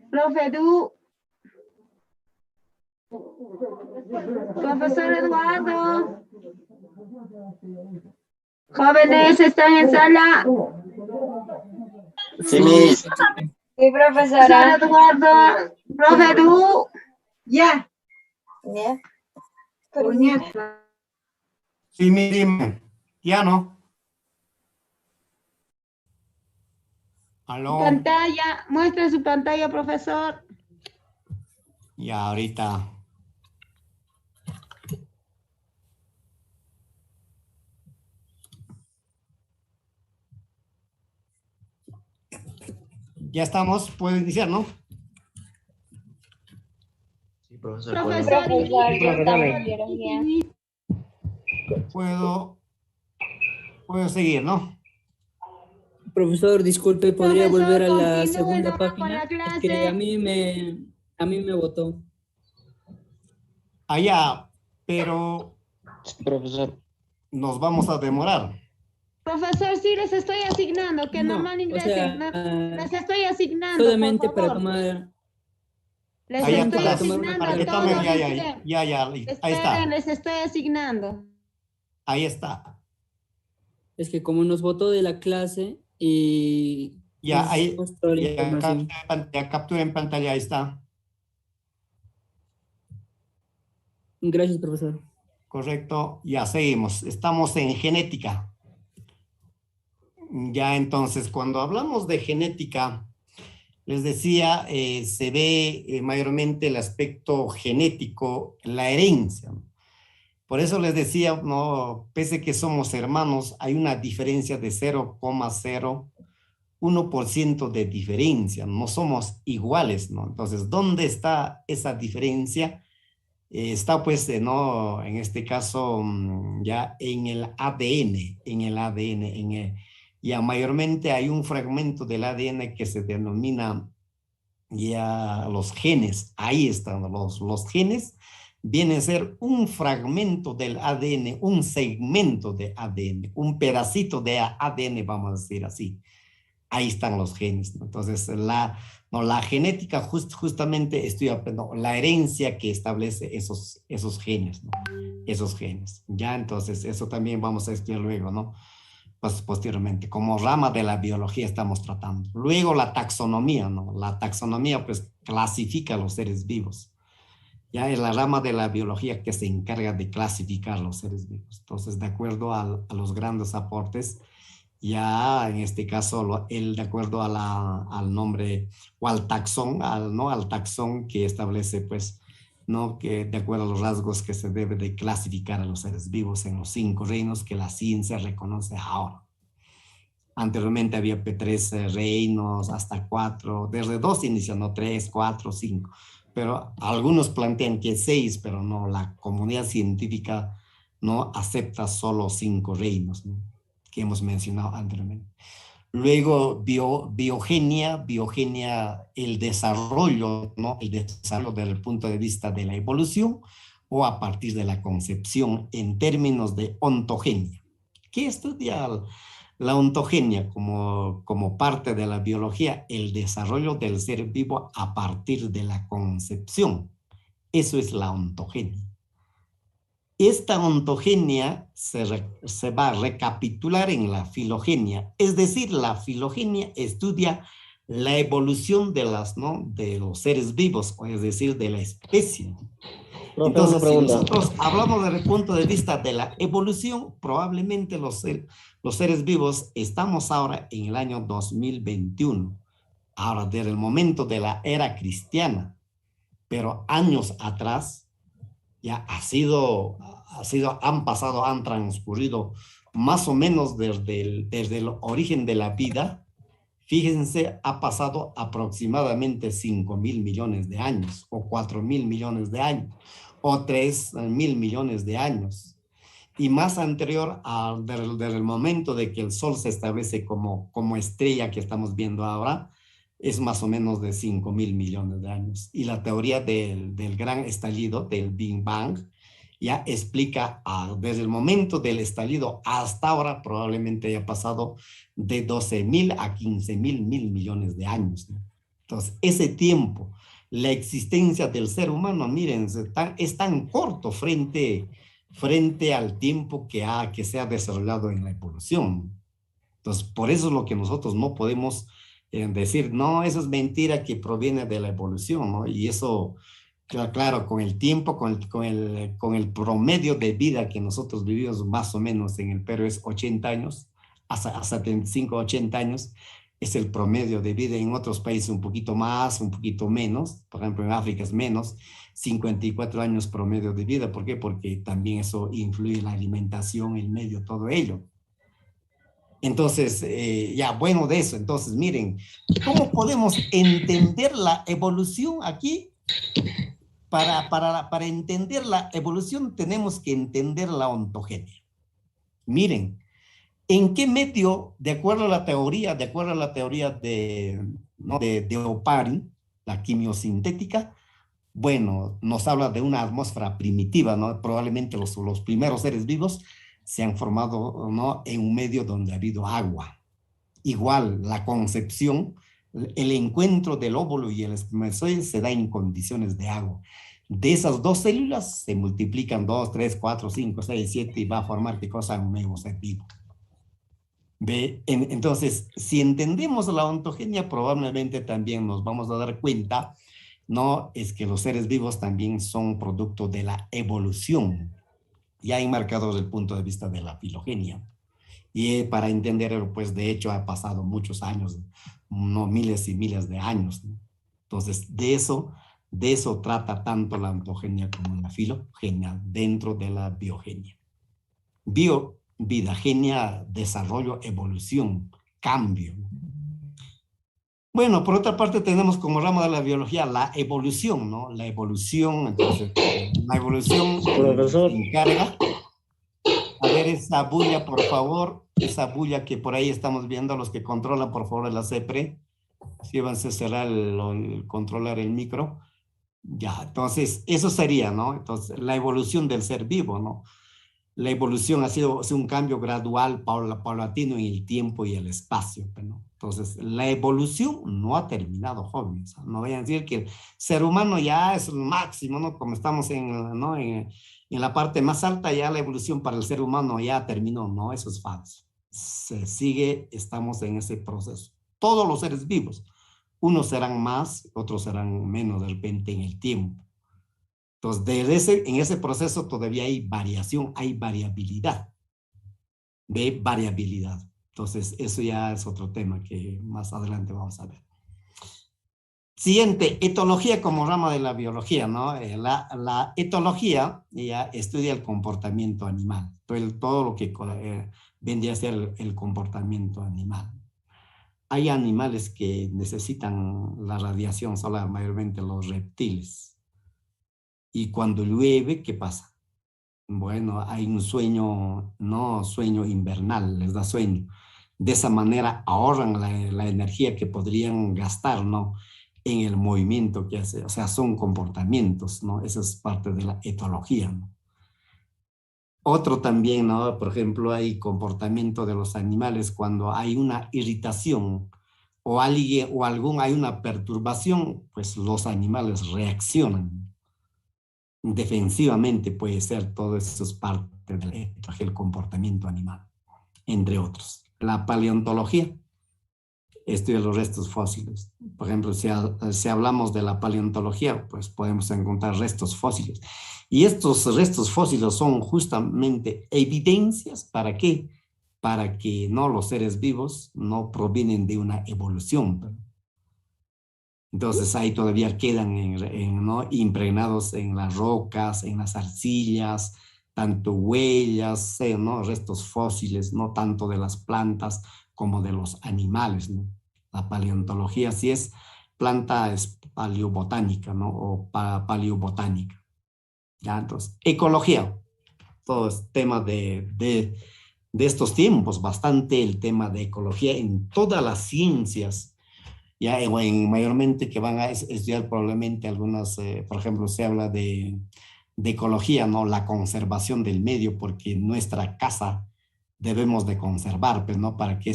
Profe Edu. Profesor Eduardo. Jóvenes, ¿están en sala? Sí, Miss. Sí, profesora. Profesor Eduardo. Profe Edu. Ya. Ya. Sí, dime. Ya no. Aló. Pantalla, muestre su pantalla, profesor. Ya, ahorita. Ya estamos, puedo iniciar, ¿no? Sí, profesor. Profesor, Puedo seguir, ¿no? Profesor, disculpe, ¿podría Profesor, volver a la continúe segunda nomás con página? la Es que clase. a mí me votó. Allá, pero Profesor. nos vamos a demorar. Profesor, sí les estoy asignando, que No, normal o ingresen. sea, Les estoy asignando, solamente por para favor. tomar. Les Allá, estoy para asignando que a tomen, todos. ya, Esperen, ahí está. les estoy asignando. Ahí está. Es que como nos votó de la clase y Ya, nos ahí, mostró la información. ya captura en pantalla, ahí está. Gracias, profesor. Correcto, ya seguimos. Estamos en genética. Ya entonces, cuando hablamos de genética, les decía, se ve mayormente el aspecto genético, la herencia. Por eso les decía, no, pese que somos hermanos, hay una diferencia de 0,01% de diferencia. No somos iguales, ¿no? Entonces, ¿dónde está esa diferencia? Está pues, no, en este caso, ya en el ADN, ya mayormente hay un fragmento del ADN que se denomina ya los genes. Ahí están los genes. Viene a ser un fragmento del ADN, un segmento de ADN, un pedacito de ADN, vamos a decir así. Ahí están los genes, ¿no? Entonces, la genética justamente estoy aprendiendo la herencia que establece esos genes, ¿no? Esos genes. Ya, entonces, eso también vamos a estudiar luego, ¿no? Pues posteriormente, como rama de la biología estamos tratando. Luego la taxonomía, ¿no? La taxonomía, pues, clasifica a los seres vivos. Ya es la rama de la biología que se encarga de clasificar los seres vivos. Entonces, de acuerdo a los grandes aportes, ya en este caso, de acuerdo al nombre o al taxón, al taxón que establece, pues, ¿no? Que de acuerdo a los rasgos que se debe de clasificar a los seres vivos en los 5 reinos que la ciencia reconoce ahora. Anteriormente había 3 reinos, hasta 4, desde 2 inician, ¿no? 3, 4, 5. Pero algunos plantean que 6, pero no, la comunidad científica no acepta solo 5 reinos, ¿no? Que hemos mencionado anteriormente. Luego, biogenia, el desarrollo, ¿no? El desarrollo desde el punto de vista de la evolución o a partir de la concepción en términos de ontogenia. ¿Qué estudia la ontogenia como parte de la biología? El desarrollo del ser vivo a partir de la concepción. Eso es la ontogenia. Esta ontogenia se va a recapitular en la filogenia, es decir, la filogenia estudia la evolución de los seres vivos, es decir, de la especie. Entonces, si nosotros hablamos desde el punto de vista de la evolución, probablemente los seres vivos estamos ahora en el año 2021, ahora desde el momento de la era cristiana, pero años atrás ya han transcurrido más o menos desde el origen de la vida. Fíjense, ha pasado aproximadamente 5.000 millones de años, o 4.000 millones de años, o 3.000 millones de años. Y más anterior desde el momento de que el Sol se establece como estrella que estamos viendo ahora, es más o menos de 5.000 millones de años. Y la teoría del gran estallido, del Big Bang, ya explica desde el momento del estallido hasta ahora probablemente haya pasado de 12.000 a 15.000 millones de años, ¿no? Entonces, ese tiempo, la existencia del ser humano, miren, es tan corto frente al tiempo que se ha desarrollado en la evolución. Entonces, por eso es lo que nosotros no podemos decir, no, eso es mentira que proviene de la evolución, ¿no? Y eso, claro, con el tiempo, con el promedio de vida que nosotros vivimos más o menos en el Perú es 80 años, hasta 75, 80 años, es el promedio de vida. En otros países un poquito más, un poquito menos, por ejemplo en África es menos, 54 años promedio de vida. ¿Por qué? Porque también eso influye en la alimentación, el medio, todo ello. Entonces, ya, bueno de eso. Entonces, miren, ¿cómo podemos entender la evolución aquí? Para entender la evolución tenemos que entender la ontogenia. Miren, ¿en qué medio, de acuerdo a la teoría de Oparin, la quimiosintética, bueno, nos habla de una atmósfera primitiva, ¿no? Probablemente los primeros seres vivos se han formado, ¿no?, en un medio donde ha habido agua. Igual, la concepción, el encuentro del óvulo y el espermatozoide se da en condiciones de agua. De esas dos células se multiplican 2, 3, 4, 5, 6, 7 y va a formar qué cosa, un nuevo ser vivo. Entonces, si entendemos la ontogenia, probablemente también nos vamos a dar cuenta, ¿no?, es que los seres vivos también son producto de la evolución, ya enmarcados desde el punto de vista de la filogenia. Y para entenderlo, pues de hecho ha pasado muchos años, no miles y miles de años, ¿no? Entonces, de eso trata tanto la ontogenia como la filogenia dentro de la biogenia. Vida, genia, desarrollo, evolución, cambio. Bueno, por otra parte tenemos como rama de la biología la evolución, ¿no? La evolución, entonces, la evolución se encarga. A ver esa bulla, por favor, esa bulla que por ahí estamos viendo, los que controlan, por favor, la CEPRE, síbanse a cerrar controlar el micro. Ya, entonces, eso sería, ¿no? Entonces, la evolución del ser vivo, ¿no? La evolución ha sido un cambio gradual, paulatino en el tiempo y el espacio, ¿no? Entonces, la evolución no ha terminado, jóvenes. No vayan a decir que el ser humano ya es el máximo, ¿no? Como estamos ¿no?, en la parte más alta, ya la evolución para el ser humano ya terminó. No, eso es falso. Estamos en ese proceso. Todos los seres vivos, unos serán más, otros serán menos de repente en el tiempo. Entonces, en ese proceso todavía hay variación, hay variabilidad. Entonces, eso ya es otro tema que más adelante vamos a ver. Siguiente, etología como rama de la biología, ¿no? La etología ya estudia el comportamiento animal, todo lo que vendría a ser el comportamiento animal. Hay animales que necesitan la radiación solar, mayormente los reptiles. Y cuando llueve, ¿qué pasa? Bueno, hay un sueño invernal, les da sueño. De esa manera ahorran la energía que podrían gastar, ¿no?, en el movimiento que hace. O sea, son comportamientos, ¿no? Esa es parte de la etología, ¿no? Otro también, ¿no? Por ejemplo, hay comportamiento de los animales cuando hay una irritación hay una perturbación, pues los animales reaccionan. Defensivamente puede ser, todo eso es parte del comportamiento animal, entre otros. La paleontología estudia los restos fósiles. Por ejemplo, si hablamos de la paleontología, pues podemos encontrar restos fósiles. Y estos restos fósiles son justamente evidencias, ¿para qué? Para que no los seres vivos no provienen de una evolución. Entonces ahí todavía quedan ¿no? impregnados en las rocas, en las arcillas, tanto huellas, ¿no? restos fósiles, no tanto de las plantas como de los animales, ¿no? La paleontología sí es planta, es paleobotánica, ¿no? O paleobotánica. ¿Ya? Entonces, ecología, todo es tema de estos tiempos, bastante el tema de ecología en todas las ciencias, ya mayormente que van a estudiar probablemente algunas, por ejemplo, se habla de ecología, ¿no? La conservación del medio, porque nuestra casa debemos de conservar, pues, ¿no? Para que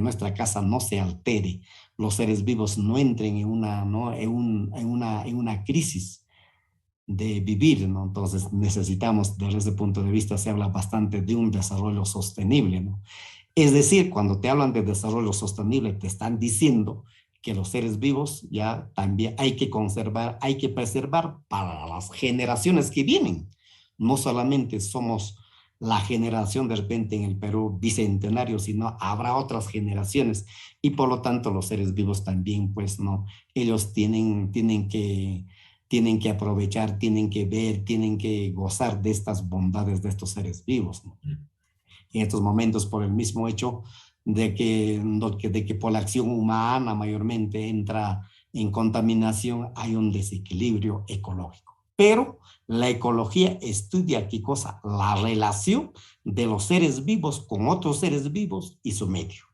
nuestra casa no se altere, los seres vivos no entren en una, ¿no? en una crisis de vivir, ¿no? Entonces necesitamos, desde ese punto de vista, se habla bastante de un desarrollo sostenible, ¿no? Es decir, cuando te hablan de desarrollo sostenible, te están diciendo que los seres vivos ya también hay que conservar, hay que preservar para las generaciones que vienen. No solamente somos la generación de repente en el Perú bicentenario, sino habrá otras generaciones y por lo tanto los seres vivos también, pues, ¿no? Ellos tienen que aprovechar, tienen que ver, tienen que gozar de estas bondades de estos seres vivos, ¿no? En estos momentos, por el mismo hecho de que por la acción humana mayormente entra en contaminación, hay un desequilibrio ecológico. Pero la ecología estudia qué cosa, la relación de los seres vivos con otros seres vivos y su medio.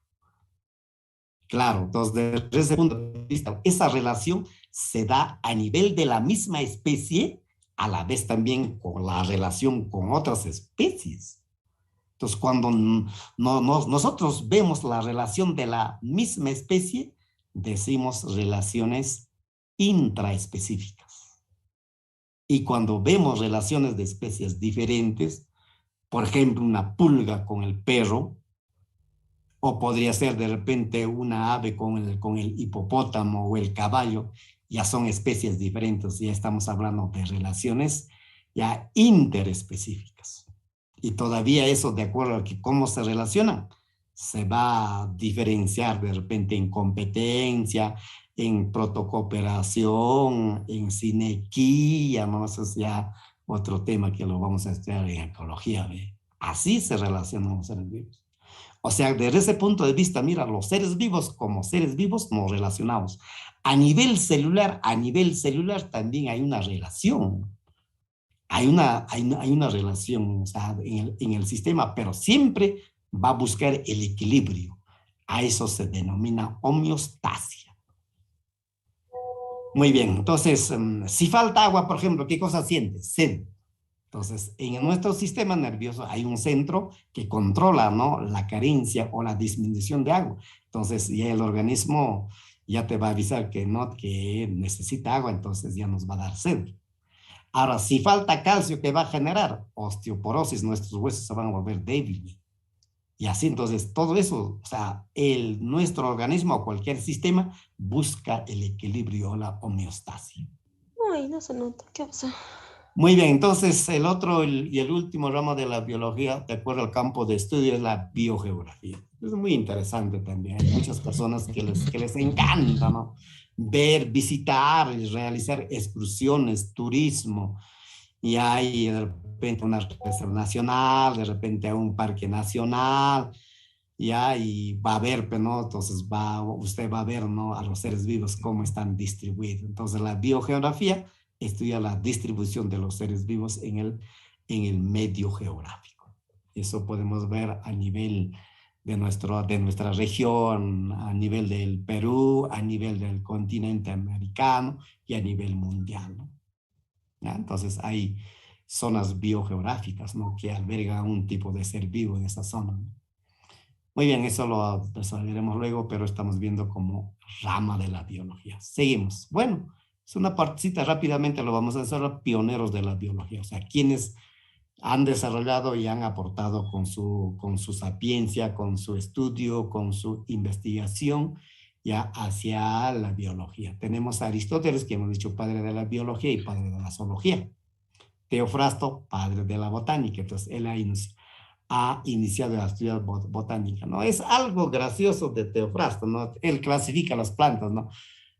Claro, entonces desde ese punto de vista, esa relación se da a nivel de la misma especie, a la vez también con la relación con otras especies. Entonces, cuando nosotros vemos la relación de la misma especie, decimos relaciones intraespecíficas. Y cuando vemos relaciones de especies diferentes, por ejemplo, una pulga con el perro, o podría ser de repente una ave con el hipopótamo o el caballo, ya son especies diferentes, ya estamos hablando de relaciones ya interespecíficas. Y todavía eso, de acuerdo a cómo se relacionan, se va a diferenciar de repente en competencia, en protocooperación, en sinergia, ¿no? Eso es ya otro tema que lo vamos a estudiar en ecología. ¿Ve? Así se relacionan los seres vivos. O sea, desde ese punto de vista, mira, los seres vivos como seres vivos nos relacionamos. A nivel celular también hay una relación. Hay una relación, o sea, en el sistema, pero siempre va a buscar el equilibrio. A eso se denomina homeostasia. Muy bien, entonces, si falta agua, por ejemplo, ¿qué cosa sientes? Sed. Entonces, en nuestro sistema nervioso hay un centro que controla, ¿no? La carencia o la disminución de agua. Entonces, ya el organismo ya te va a avisar que necesita agua, entonces ya nos va a dar sed. Ahora, si falta calcio, ¿qué va a generar? Osteoporosis, nuestros huesos se van a volver débiles. Y así, entonces, todo eso, o sea, nuestro organismo o cualquier sistema busca el equilibrio o la homeostasia. Ay, no se nota. ¿Qué pasa? Muy bien, entonces el otro y el último ramo de la biología, de acuerdo al campo de estudio, es la biogeografía. Es muy interesante también. Hay muchas personas que les encanta, ¿no? Ver, visitar, realizar excursiones, turismo. Y hay de repente una reserva nacional, de repente un parque nacional, ya, y va a ver, ¿no? Entonces usted va a ver, ¿no? A los seres vivos cómo están distribuidos. Entonces la biogeografía estudia la distribución de los seres vivos en el medio geográfico. Eso podemos ver a nivel de nuestra región, a nivel del Perú, a nivel del continente americano y a nivel mundial, ¿no? ¿Ya? Entonces hay zonas biogeográficas, ¿no? Que albergan un tipo de ser vivo en esa zona, ¿no? Muy bien, eso lo desarrollaremos luego, pero estamos viendo como rama de la biología. Seguimos. Bueno, es una partecita, rápidamente lo vamos a hacer, pioneros de la biología. O sea, quienes han desarrollado y han aportado con su sapiencia, con su estudio, con su investigación ya hacia la biología. Tenemos a Aristóteles, que hemos dicho padre de la biología y padre de la zoología. Teofrasto, padre de la botánica. Entonces, él ha iniciado a estudiar botánica, ¿no? Es algo gracioso de Teofrasto, ¿no? Él clasifica las plantas, ¿no?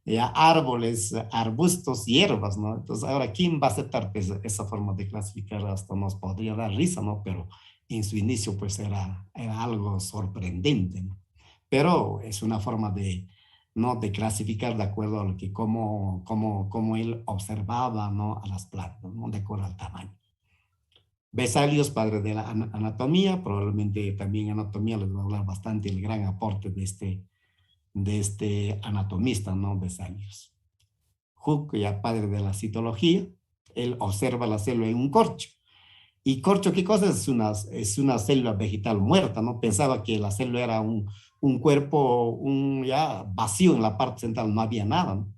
Ya, árboles, arbustos, hierbas, ¿no? Entonces, ahora, ¿quién va a aceptar pues, esa forma de clasificar? Hasta nos podría dar risa, ¿no? Pero en su inicio, pues, era algo sorprendente, ¿no? Pero es una forma de, ¿no? De clasificar de acuerdo a lo que, cómo él observaba, ¿no? A las plantas, ¿no? De acuerdo al tamaño. Vesalius, padre de la anatomía, probablemente también anatomía les va a hablar bastante el gran aporte de este anatomista, ¿no? Vesalius. Hooke, ya padre de la citología, él observa la célula en un corcho. ¿Y corcho qué cosa? Es una célula vegetal muerta, ¿no? Pensaba que la célula era un cuerpo ya vacío en la parte central, no había nada, ¿no?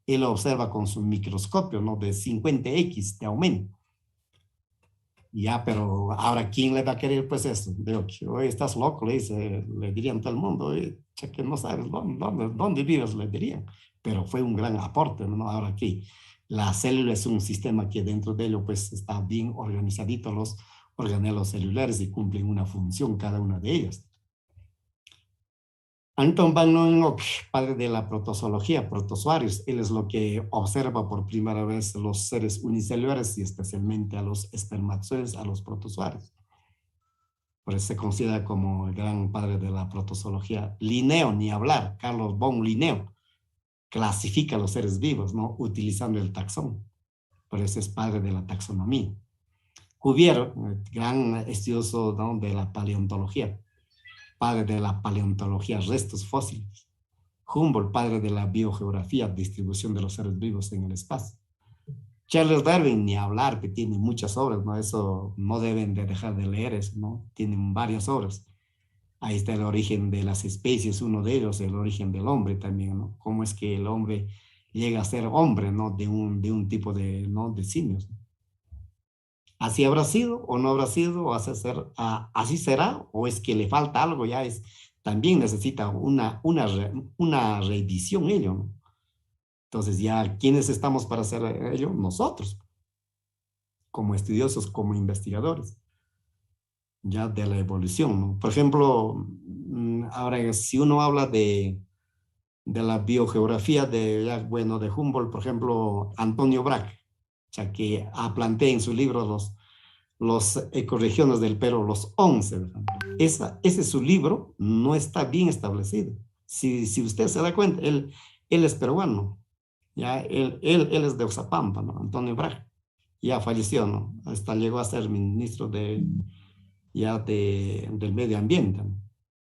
Él lo observa con su microscopio, ¿no? De 50x de aumento. Ya, pero ahora, ¿quién le va a querer pues eso? Digo, oye, estás loco, le dirían todo el mundo, oye, que no sabes dónde vives, le dirían. Pero fue un gran aporte, ¿no? Ahora aquí, la célula es un sistema que dentro de ello pues está bien organizadito los organelos celulares y cumplen una función cada una de ellas. Anton van Leeuwenhoek, padre de la protozoología, protozoarios, él es lo que observa por primera vez los seres unicelulares y especialmente a los espermatozoides, a los protozoarios. Por eso se considera como el gran padre de la protozoología. Linneo, ni hablar, Carlos von Linneo, clasifica los seres vivos, ¿no? Utilizando el taxón. Por eso es padre de la taxonomía. Cuvier, gran estudioso, ¿no? De la paleontología. Padre de la paleontología, restos fósiles. Humboldt, padre de la biogeografía, distribución de los seres vivos en el espacio. Charles Darwin, ni hablar, que tiene muchas obras, ¿no? Eso no deben de dejar de leer, eso, ¿no? Tienen varias obras. Ahí está el origen de las especies, uno de ellos, el origen del hombre también, ¿no? Cómo es que el hombre llega a ser hombre, ¿no? De un tipo de, ¿no? De simios, ¿no? ¿Así habrá sido o no habrá sido? ¿O así será? ¿O es que le falta algo? Ya también necesita una reedición ello, ¿no? Entonces ya, ¿quiénes estamos para hacer ello? Nosotros, como estudiosos, como investigadores, ya de la evolución, ¿no? Por ejemplo, ahora si uno habla de la biogeografía de Humboldt, por ejemplo, Antonio Braque, sea, que plantea en su libro los ecorregiones del Perú, los 11. Ese es su libro, no está bien establecido. Si usted se da cuenta, él es peruano, ya, él es de Oxapampa, ¿no? Antonio Braque, ya falleció, ¿no? Hasta llegó a ser ministro del medio ambiente, ¿no?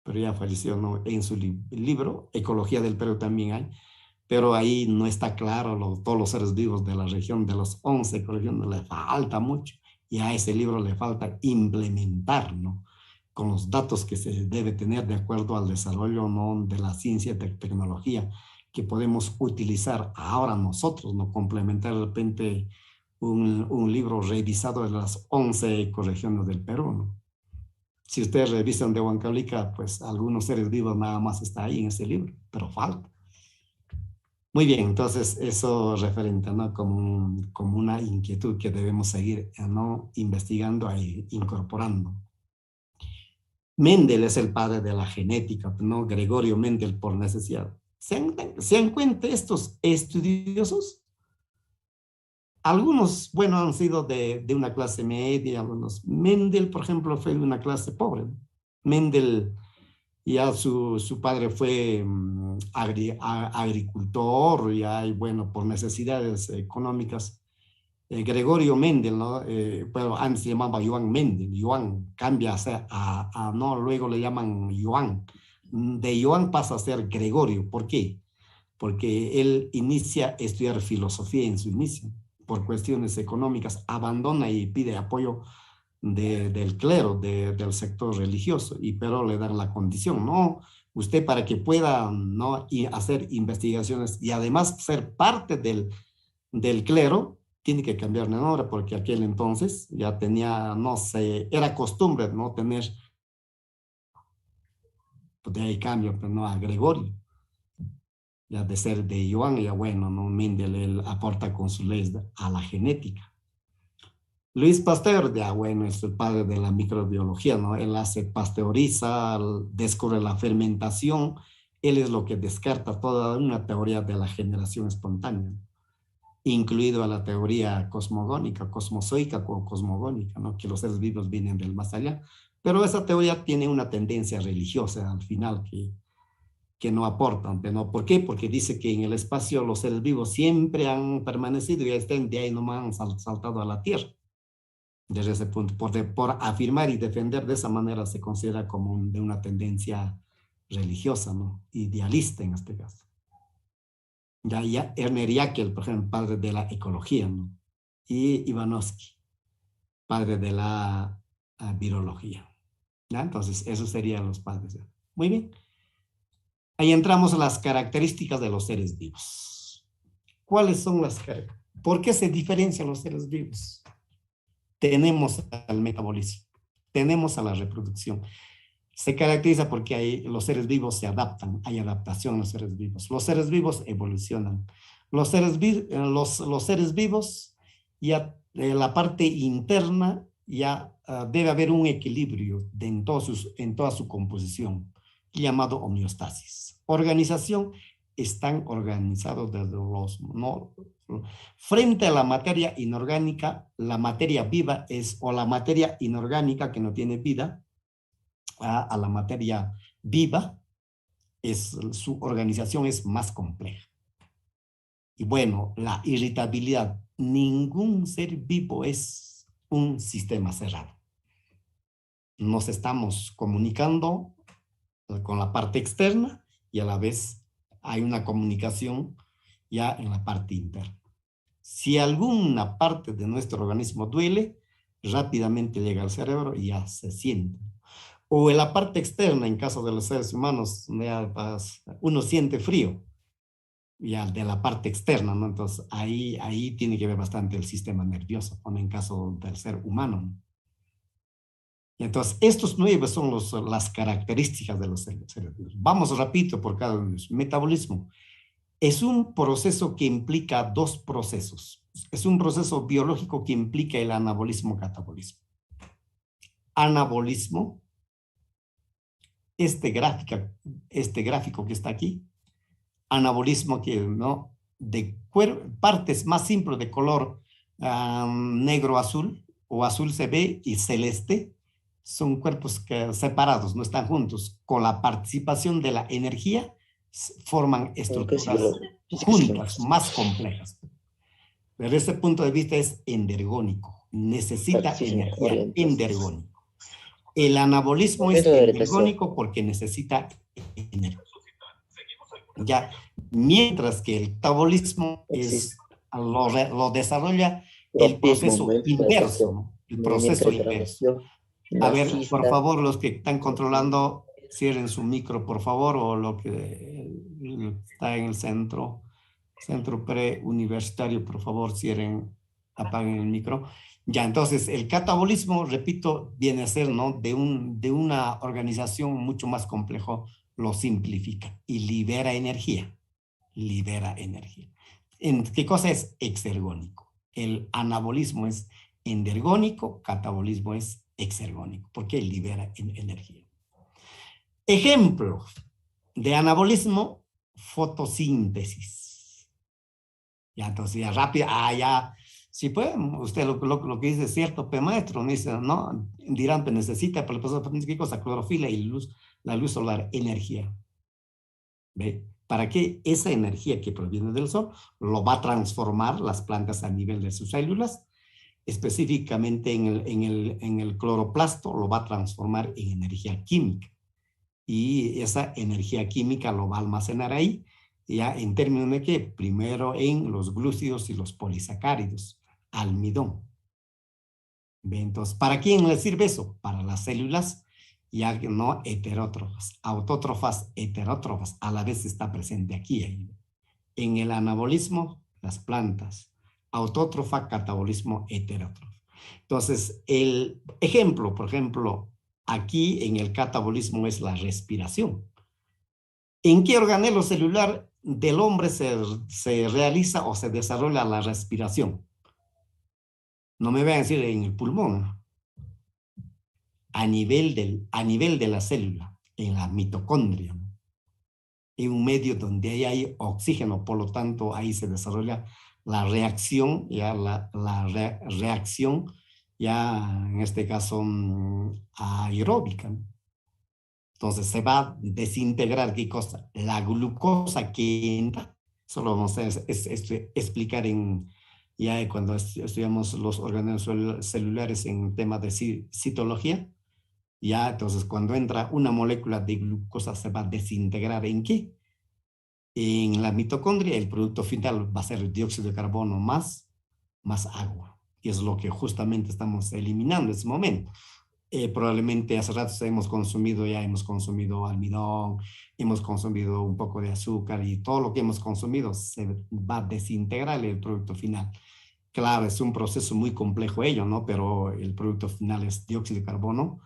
Pero ya falleció, ¿no? En su libro, Ecología del Perú también hay, pero ahí no está claro todos los seres vivos de la región, de los 11 ecorregiones, le falta mucho, y a ese libro le falta implementar, ¿no? Con los datos que se debe tener de acuerdo al desarrollo, ¿no? De la ciencia y de tecnología que podemos utilizar ahora nosotros, ¿no? Complementar de repente un libro revisado de las 11 ecorregiones del Perú, ¿no? Si ustedes revisan de Huancavelica, pues algunos seres vivos nada más está ahí en ese libro, pero falta. Muy bien, entonces eso referente, ¿no? Como una inquietud que debemos seguir, ¿no? Investigando e incorporando. Mendel es el padre de la genética, ¿no? Gregorio Mendel por necesidad. ¿Se dan cuenta estos estudiosos? Algunos, bueno, han sido de una clase media, algunos. Mendel, por ejemplo, fue de una clase pobre. Mendel, ya su padre fue agricultor, ya, y bueno, por necesidades económicas. Gregorio Mendel, ¿no? Pero antes se llamaba Joan Mendel. Joan cambia no, luego le llaman Joan. De Joan pasa a ser Gregorio. ¿Por qué? Porque él inicia a estudiar filosofía en su inicio. Por cuestiones económicas, abandona y pide apoyo del clero, del sector religioso, pero le dan la condición, no, usted para que pueda, ¿no? Y hacer investigaciones y además ser parte del clero, tiene que cambiar de nombre porque aquel entonces ya tenía, no sé, era costumbre no tener, pues de ahí cambio, pero no a Gregorio. Ya de ser de Joan, ya bueno, ¿no? Mendel él aporta con sus leyes a la genética. Luis Pasteur, ya bueno, es el padre de la microbiología, ¿no? Él pasteuriza, descubre la fermentación, él es lo que descarta toda una teoría de la generación espontánea, incluido a la teoría cosmogónica, cosmozoica o cosmogónica, ¿no? Que los seres vivos vienen del más allá. Pero esa teoría tiene una tendencia religiosa al final que no aportan, ¿no? ¿Por qué? Porque dice que en el espacio los seres vivos siempre han permanecido y estén de ahí nomás han saltado a la Tierra. Desde ese punto, por afirmar y defender de esa manera se considera como de una tendencia religiosa, ¿no? Idealista en este caso. Ya Ernest Haeckel, por ejemplo, padre de la ecología, ¿no? Y Ivanovsky, padre de la virología. ¿Ya? Entonces, esos serían los padres. ¿Ya? Muy bien. Ahí entramos a las características de los seres vivos. ¿Cuáles son las características? ¿Por qué se diferencian los seres vivos? Tenemos al metabolismo, tenemos a la reproducción. Se caracteriza porque los seres vivos se adaptan, hay adaptación en los seres vivos. Los seres vivos evolucionan. Los seres vivos, ya la parte interna, ya debe haber un equilibrio en toda su composición, llamado homeostasis. Organización, están organizados desde los... Frente a la materia inorgánica, la materia viva o la materia inorgánica que no tiene vida, a la materia viva, su organización es más compleja. Y bueno, la irritabilidad, ningún ser vivo es un sistema cerrado. Nos estamos comunicando con la parte externa y a la vez hay una comunicación ya en la parte interna. Si alguna parte de nuestro organismo duele, rápidamente llega al cerebro y ya se siente. O en la parte externa, en caso de los seres humanos, uno siente frío, ya de la parte externa, ¿no? Entonces ahí tiene que ver bastante el sistema nervioso, como en caso del ser humano, ¿no? Entonces, estos 9 son las características de los seres vivos. Vamos rapidito por cada uno de ellos. Metabolismo. Es un proceso que implica 2 procesos. Es un proceso biológico que implica el anabolismo-catabolismo. Anabolismo, este gráfico que está aquí, anabolismo que, ¿no? De partes más simples de color negro-azul o azul se ve y celeste, son cuerpos separados, no están juntos. Con la participación de la energía, forman estructuras juntas, más complejas. Desde ese punto de vista es endergónico, necesita energía, endergónico. El anabolismo es endergónico porque necesita energía. Ya, mientras que el catabolismo lo desarrolla el proceso inverso, ¿no? El proceso inverso. A ver, por favor, los que están controlando, cierren su micro, por favor, o lo que está en el centro preuniversitario, por favor, apaguen el micro. Ya, entonces, el catabolismo, repito, viene a ser, ¿no? De una organización mucho más complejo, lo simplifica y libera energía. ¿Qué cosa es exergónico? El anabolismo es endergónico, catabolismo es exergónico, porque libera energía. Ejemplo de anabolismo, fotosíntesis. Ya, entonces, ya rápido, si puede, usted lo que dice es cierto, maestro, dice, no, dirán, necesita, pero ¿qué cosa? Clorofila y la luz solar, energía. ¿Ve? ¿Para qué? Esa energía que proviene del sol lo va a transformar las plantas a nivel de sus células, específicamente en el cloroplasto, lo va a transformar en energía química. Y esa energía química lo va a almacenar ahí, ya en términos de que primero en los glúcidos y los polisacáridos, almidón. Entonces, ¿para quién le sirve eso? Para las células ya no heterótrofas, autótrofas, heterótrofas, a la vez está presente aquí. En el anabolismo, las plantas, autótrofa, catabolismo heterótrofa. Entonces, el ejemplo, por ejemplo, aquí en el catabolismo es la respiración. ¿En qué organelo celular del hombre se realiza o se desarrolla la respiración? No me vayan a decir en el pulmón. A nivel de la célula, en la mitocondria, ¿no? En un medio donde ahí hay oxígeno, por lo tanto ahí se desarrolla la reacción, ya reacción, ya en este caso aeróbica, ¿no? Entonces se va a desintegrar, ¿qué cosa? La glucosa que entra, eso lo vamos a explicar ya cuando estudiamos los órganos celulares en tema de citología. Ya, entonces cuando entra una molécula de glucosa se va a desintegrar ¿en qué? En la mitocondria. El producto final va a ser dióxido de carbono más agua. Y es lo que justamente estamos eliminando en ese momento. Probablemente hace rato hemos consumido almidón, hemos consumido un poco de azúcar y todo lo que hemos consumido se va a desintegrar el producto final. Claro, es un proceso muy complejo ello, ¿no? Pero el producto final es dióxido de carbono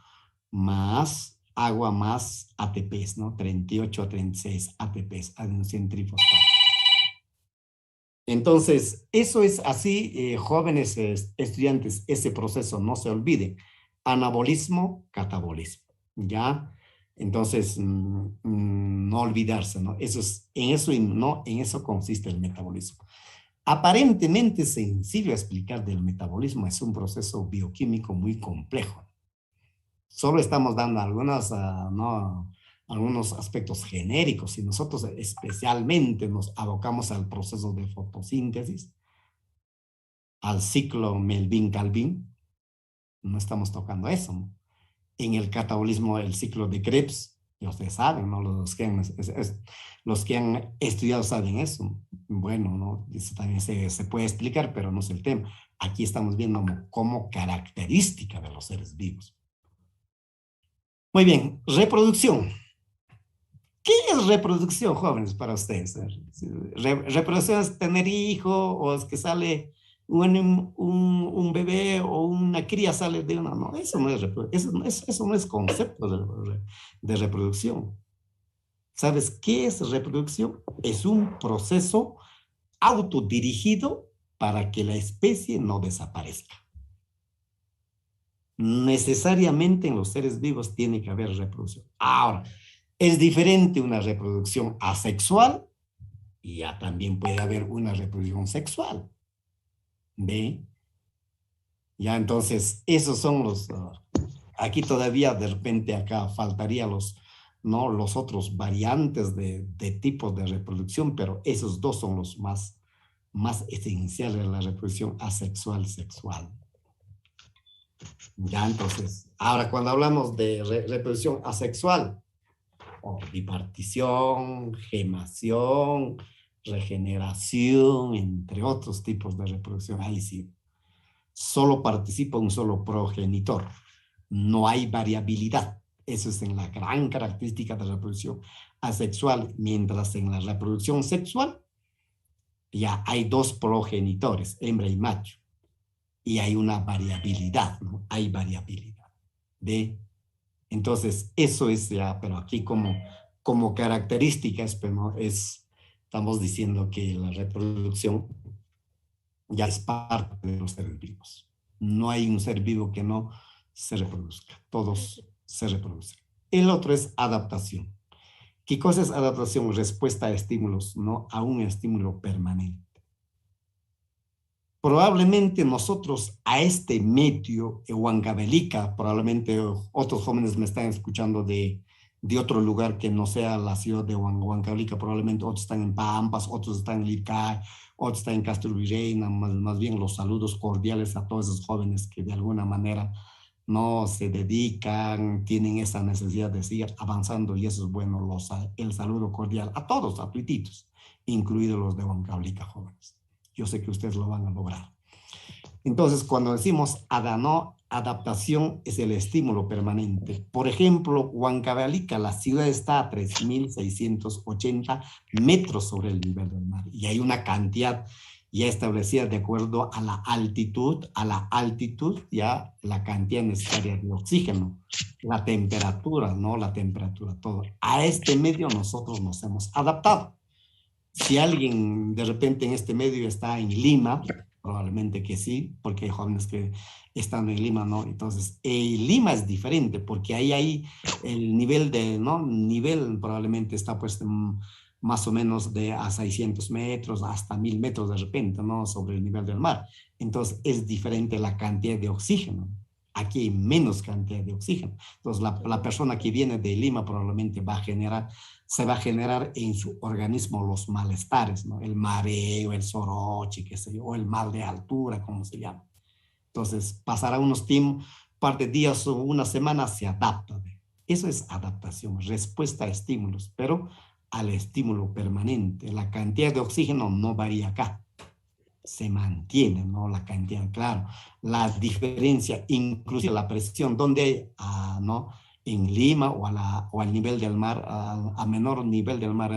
más agua más ATPs, ¿no? 38 a 36 ATPs, adenosina trifosfato. Entonces, eso es así, jóvenes estudiantes, ese proceso no se olviden. Anabolismo, catabolismo, ¿ya? Entonces, no olvidarse, ¿no? En eso consiste el metabolismo. Aparentemente sencillo explicar del metabolismo, es un proceso bioquímico muy complejo. Solo estamos dando algunos aspectos genéricos y nosotros especialmente nos abocamos al proceso de fotosíntesis, al ciclo Melvin-Calvin. No estamos tocando eso, ¿no? En el catabolismo, el ciclo de Krebs, y ustedes saben, ¿no? Los que han estudiado saben eso. Bueno, ¿no? Eso también se puede explicar, pero no es el tema. Aquí estamos viendo como característica de los seres vivos. Muy bien, reproducción. ¿Qué es reproducción, jóvenes, para ustedes? ¿Reproducción es tener hijo o es que sale un bebé o una cría sale de una? No, eso no es reproducción. Eso no es concepto de reproducción. ¿Sabes qué es reproducción? Es un proceso autodirigido para que la especie no desaparezca. Necesariamente en los seres vivos tiene que haber reproducción. Ahora, es diferente una reproducción asexual y ya también puede haber una reproducción sexual. ¿Ve? Ya entonces, esos son los... aquí todavía de repente acá faltaría los otros variantes de tipos de reproducción, pero esos dos son los más esenciales de la reproducción asexual-sexual. Ya, entonces, ahora cuando hablamos de reproducción asexual, bipartición, gemación, regeneración, entre otros tipos de reproducción, ahí sí, solo participa un solo progenitor, no hay variabilidad. Eso es en la gran característica de la reproducción asexual, mientras en la reproducción sexual ya hay dos progenitores, hembra y macho. Y hay una variabilidad, ¿no? Hay variabilidad. ¿Ve? Entonces, eso es ya, pero aquí como características, ¿no? Estamos diciendo que la reproducción ya es parte de los seres vivos. No hay un ser vivo que no se reproduzca. Todos se reproducen. El otro es adaptación. ¿Qué cosa es adaptación? Respuesta a estímulos, no a un estímulo permanente. Probablemente nosotros a este medio, Huancavelica, probablemente otros jóvenes me están escuchando de otro lugar que no sea la ciudad de Huancavelica, probablemente otros están en Pampas, otros están en Lircay, otros están en Castro Virreina, más bien los saludos cordiales a todos esos jóvenes que de alguna manera no se dedican, tienen esa necesidad de seguir avanzando y eso es bueno, el saludo cordial a todos, a tuititos, incluidos los de Huancavelica jóvenes. Yo sé que ustedes lo van a lograr. Entonces, cuando decimos adaptación es el estímulo permanente. Por ejemplo, Huancavelica, la ciudad está a 3.680 metros sobre el nivel del mar y hay una cantidad ya establecida de acuerdo a la altitud, ya la cantidad necesaria de oxígeno, la temperatura, ¿no? La temperatura, todo. A este medio nosotros nos hemos adaptado. Si alguien de repente en este medio está en Lima, probablemente que sí, porque hay jóvenes que están en Lima, ¿no? Entonces, Lima es diferente, porque ahí el nivel ¿no? Nivel probablemente está pues más o menos de a 600 metros, hasta 1000 metros de repente, ¿no? Sobre el nivel del mar. Entonces, es diferente la cantidad de oxígeno. Aquí hay menos cantidad de oxígeno. Entonces, la persona que viene de Lima probablemente se va a generar en su organismo los malestares, ¿no? El mareo, el soroche, qué sé yo, o el mal de altura, como se llama. Entonces, pasará par de días o una semana, se adapta. Eso es adaptación, respuesta a estímulos, pero al estímulo permanente. La cantidad de oxígeno no varía acá. Se mantiene, ¿no? La cantidad, claro. La diferencia, inclusive la presión, donde hay, ¿no? En Lima o al nivel del mar, a menor nivel del mar,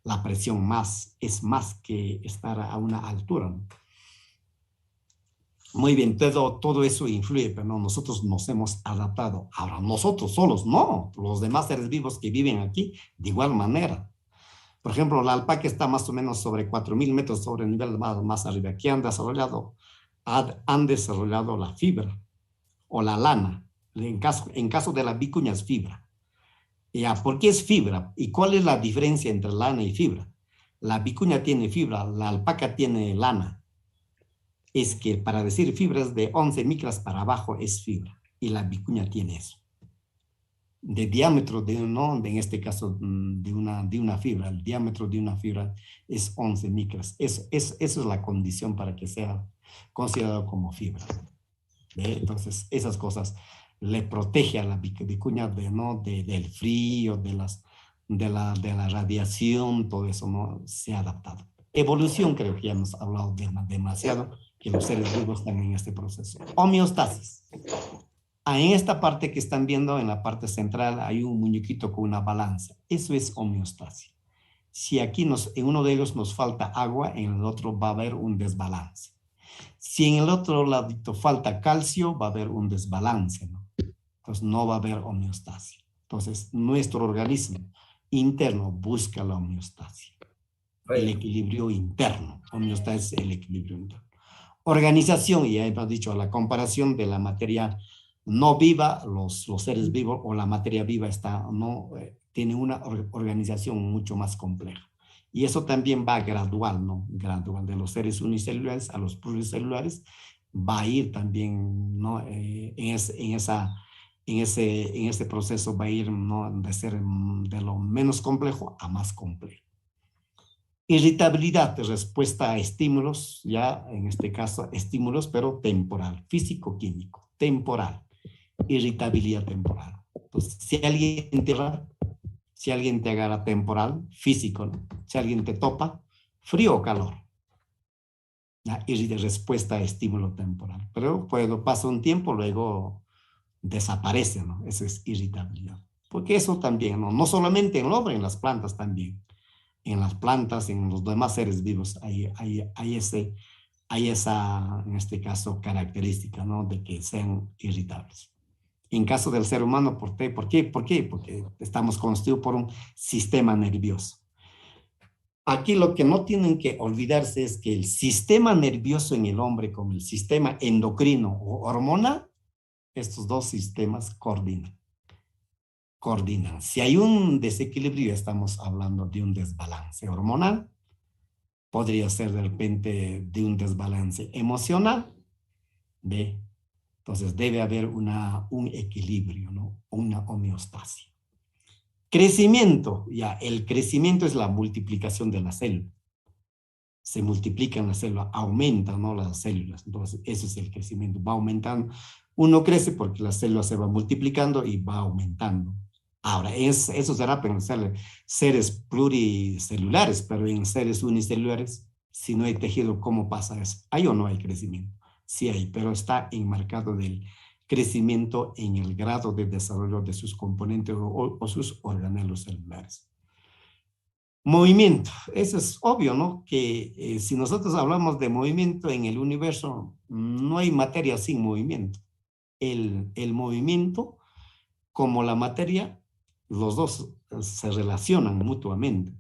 la presión es más que estar a una altura, ¿no? Muy bien, todo eso influye, pero no, nosotros nos hemos adaptado. Ahora, nosotros solos, no. Los demás seres vivos que viven aquí, de igual manera. Por ejemplo, la alpaca está más o menos sobre 4000 metros sobre el nivel más arriba. Aquí han desarrollado la fibra o la lana. En caso de la vicuña es fibra. Ya, ¿por qué es fibra? ¿Y cuál es la diferencia entre lana y fibra? La vicuña tiene fibra, la alpaca tiene lana. Es que para decir fibras de 11 micras para abajo es fibra. Y la vicuña tiene eso. De diámetro, en este caso de una fibra, el diámetro de una fibra es 11 micras. Eso es la condición para que sea considerado como fibra. Entonces, esas cosas le protege a la vicuña del frío, de la radiación, todo eso, ¿no? Se ha adaptado. Evolución, creo que ya hemos hablado demasiado, que los seres vivos están en este proceso. Homeostasis. En esta parte que están viendo, en la parte central, hay un muñequito con una balanza. Eso es homeostasis. Si aquí en uno de ellos nos falta agua, en el otro va a haber un desbalance. Si en el otro ladito falta calcio, va a haber un desbalance, ¿no? Entonces no va a haber homeostasis. Entonces nuestro organismo interno busca la homeostasis. El equilibrio interno. Homeostasis es el equilibrio interno. Organización, ya hemos dicho, la comparación de la materia no viva, los seres vivos o la materia viva tiene una organización mucho más compleja. Y eso también va gradual, ¿no? Gradual, de los seres unicelulares a los pluricelulares, va a ir también, ¿no? En ese proceso va a ir, ¿no? De ser de lo menos complejo a más complejo. Irritabilidad de respuesta a estímulos, ya en este caso estímulos, pero temporal, físico-químico, temporal, irritabilidad temporal. Entonces, si alguien te agarra temporal, físico, ¿no? Si alguien te topa, frío o calor. Respuesta a estímulo temporal. Pero cuando pasa un tiempo, luego desaparece, ¿no? Eso es irritabilidad. Porque eso también, ¿no? No solamente en el hombre, en las plantas también. En las plantas, en los demás seres vivos, hay esa, en este caso, característica, ¿no? De que sean irritables. En caso del ser humano, ¿por qué? Porque estamos constituidos por un sistema nervioso. Aquí lo que no tienen que olvidarse es que el sistema nervioso en el hombre, como el sistema endocrino o hormonal, estos dos sistemas coordinan. Si hay un desequilibrio, estamos hablando de un desbalance hormonal. Podría ser de repente de un desbalance emocional. Entonces debe haber un equilibrio, ¿no? Una homeostasis. Crecimiento, el crecimiento es la multiplicación de la célula. Se multiplican las células, aumentan, ¿no? Las células. Entonces eso es el crecimiento, va aumentando. Uno crece porque la célula se va multiplicando y va aumentando. Ahora, eso será en seres pluricelulares, pero en seres unicelulares, si no hay tejido, ¿cómo pasa eso? ¿Hay o no hay crecimiento? Sí hay, pero está enmarcado del crecimiento en el grado de desarrollo de sus componentes o sus organelos celulares. Movimiento, eso es obvio, ¿no? Que si nosotros hablamos de movimiento en el universo, no hay materia sin movimiento. El movimiento, como la materia, los dos se relacionan mutuamente.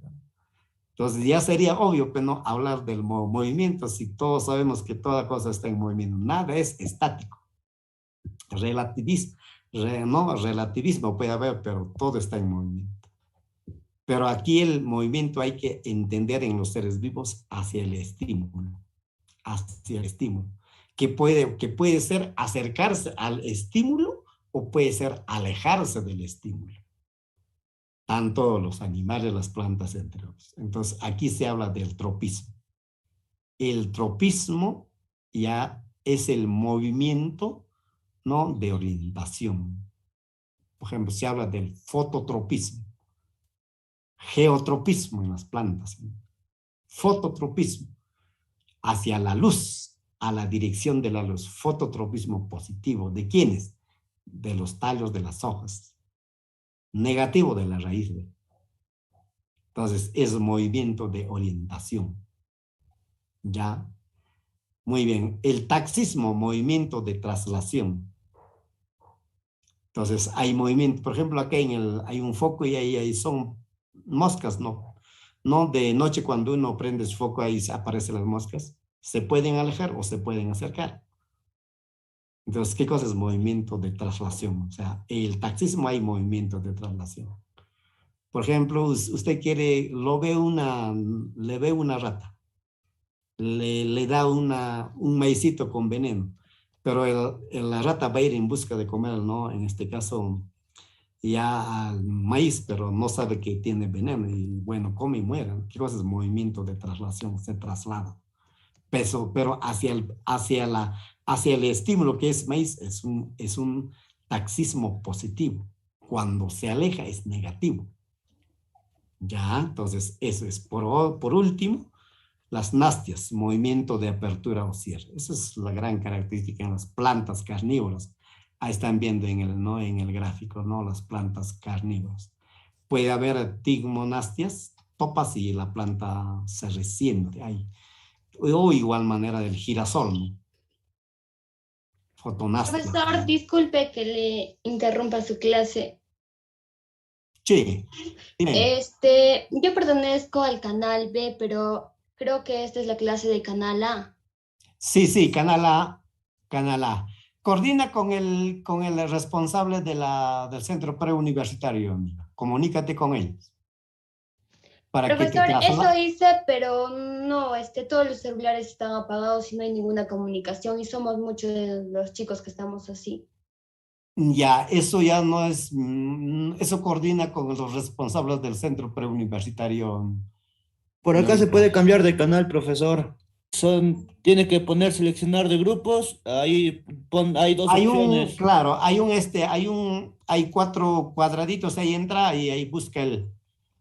Entonces ya sería obvio, pero no hablar del movimiento si todos sabemos que toda cosa está en movimiento. Nada es estático. Relativismo, no, relativismo puede haber, pero todo está en movimiento. Pero aquí el movimiento hay que entender en los seres vivos hacia el estímulo, que puede ser acercarse al estímulo o puede ser alejarse del estímulo. Tanto los animales, las plantas, entre otros. Entonces, aquí se habla del tropismo. El tropismo ya es el movimiento, ¿no?, de orientación. Por ejemplo, se habla del fototropismo. Geotropismo en las plantas. Fototropismo, hacia la luz, a la dirección de la luz. Fototropismo positivo. ¿De quiénes? De los tallos de las hojas. Negativo de la raíz. Entonces, es movimiento de orientación. ¿Ya? Muy bien. El taxismo, movimiento de traslación. Entonces, hay movimiento. Por ejemplo, aquí hay un foco y ahí son moscas, ¿no? No, de noche cuando uno prende su foco, ahí aparecen las moscas. Se pueden alejar o se pueden acercar. Entonces, ¿qué cosa es movimiento de traslación? O sea, el taxismo hay movimiento de traslación. Por ejemplo, usted quiere, le ve una rata, le da un maicito con veneno, pero la rata va a ir en busca de comer, ¿no? En este caso, ya al maíz, pero no sabe que tiene veneno y bueno, come y muere. ¿Qué cosa es movimiento de traslación? Se traslada. Pero hacia el estímulo que es maíz es un taxismo positivo. Cuando se aleja es negativo. Ya, entonces eso es. Por último, las nastias, movimiento de apertura o cierre. Esa es la gran característica en las plantas carnívoras. Ahí están viendo en el gráfico, ¿no? Las plantas carnívoras. Puede haber tigmonastias, topas y la planta se resiente ahí. O igual manera del girasol, ¿no? Fotonastia. Profesor, disculpe que le interrumpa su clase. Sí, dime. Yo pertenezco al canal B, pero creo que esta es la clase de canal A. Sí, canal A. Coordina con el responsable del centro preuniversitario, amiga. Comunícate con ellos. Profesor, eso hice, pero no, todos los celulares están apagados y no hay ninguna comunicación y somos muchos de los chicos que estamos así. Ya, eso ya no es, eso coordina con los responsables del centro preuniversitario. Por acá se puede cambiar de canal, profesor. Tiene que seleccionar de grupos, ahí hay dos opciones. Claro, hay 4 cuadraditos, ahí entra y ahí busca el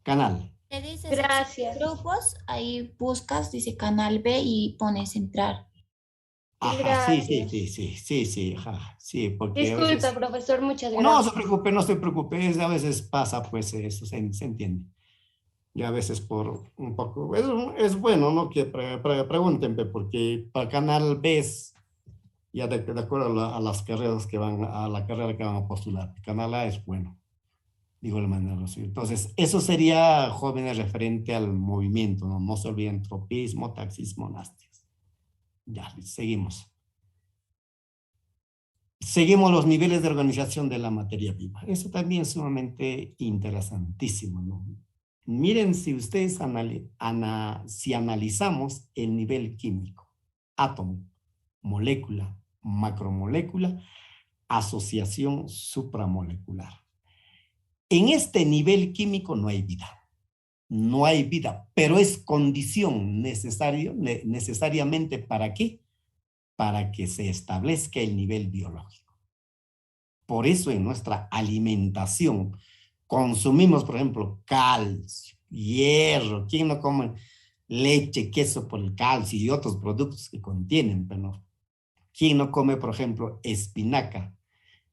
canal. Le dices gracias. Grupos, ahí buscas, dice canal B y pones entrar. Ajá, sí, ajá, sí, porque disculpa, veces, profesor, muchas gracias. No se preocupe, a veces pasa, pues eso se entiende. Y a veces por un poco, es bueno, ¿no? Que pregunten, porque para canal B es ya de acuerdo a las carreras a la carrera que van a postular. Canal A es bueno. Digo de manera así. Entonces, eso sería, jóvenes, referente al movimiento, ¿no? No se olviden tropismo, taxismo, nastias. Ya, seguimos. Seguimos los niveles de organización de la materia viva. Eso también es sumamente interesantísimo, ¿no? Miren, si ustedes si analizamos el nivel químico, átomo, molécula, macromolécula, asociación supramolecular. En este nivel químico no hay vida. No hay vida, pero es condición necesariamente ¿para qué? Para que se establezca el nivel biológico. Por eso en nuestra alimentación consumimos, por ejemplo, calcio, hierro. ¿Quién no come leche, queso por el calcio y otros productos que contienen? Pero ¿quién no come, por ejemplo, espinaca?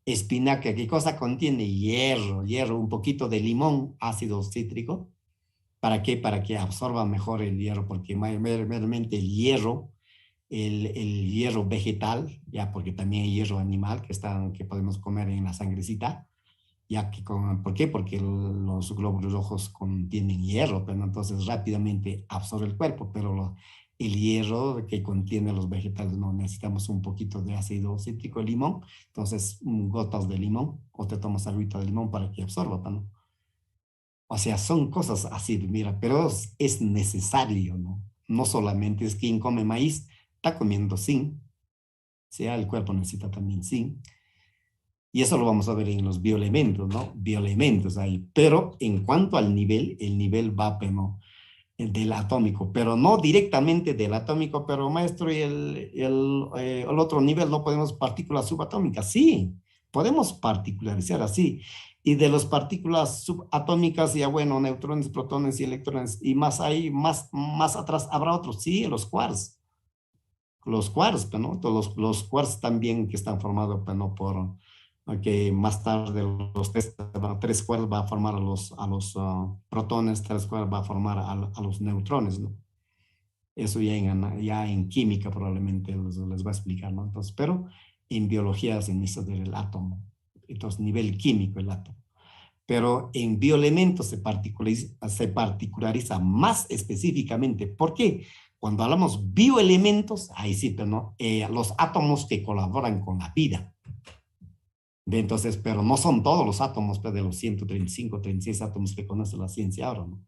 Espinaca, ¿qué cosa contiene? Hierro, un poquito de limón, ácido cítrico, ¿Para qué? Para que absorba mejor el hierro, porque mayormente el hierro vegetal, ya porque también hay hierro animal que podemos comer en la sangrecita, ya que ¿por qué? Porque los glóbulos rojos contienen hierro, pero entonces rápidamente absorbe el cuerpo, pero el hierro que contiene los vegetales, no necesitamos un poquito de ácido cítrico de limón, entonces gotas de limón, o te tomas agüita de limón para que absorba, ¿no? O sea, son cosas así, mira, pero es necesario, ¿no? No solamente es quien come maíz, está comiendo zinc, o sea, el cuerpo necesita también zinc. Y eso lo vamos a ver en los bioelementos, ¿no? Bioelementos ahí. Pero en cuanto al nivel, el nivel va, ¿no? Del atómico, pero no directamente del atómico, pero maestro, y el otro nivel no podemos partículas subatómicas. Sí, podemos particularizar así. Y de las partículas subatómicas, ya bueno, neutrones, protones y electrones, y más ahí, más atrás habrá otros, sí, los quarks. Los quarks, ¿no? Los quarks también que están formados, ¿no? Por, que más tarde los tres quarks va a formar a los protones, 3 quarks va a formar a los neutrones, ¿no? Eso ya en química probablemente les va a explicar, ¿no? Entonces, pero en biología se inicia del átomo. Entonces, nivel químico el átomo. Pero en bioelementos se particulariza más específicamente. ¿Por qué? Cuando hablamos bioelementos, ahí sí, pero no, los átomos que colaboran con la vida. Entonces, pero no son todos los átomos de los 135, 36 átomos que conoce la ciencia ahora, ¿no?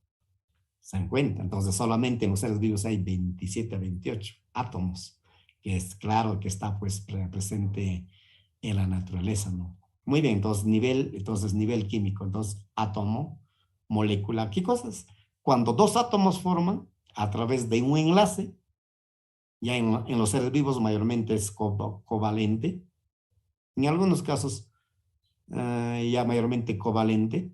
Se dan cuenta. Entonces, solamente en los seres vivos hay 27, 28 átomos, que es claro que está pues presente en la naturaleza, ¿no? Muy bien, entonces nivel químico, entonces átomo, molécula, ¿qué cosas? Cuando dos átomos forman a través de un enlace, ya en los seres vivos mayormente es covalente, en algunos casos ya mayormente covalente,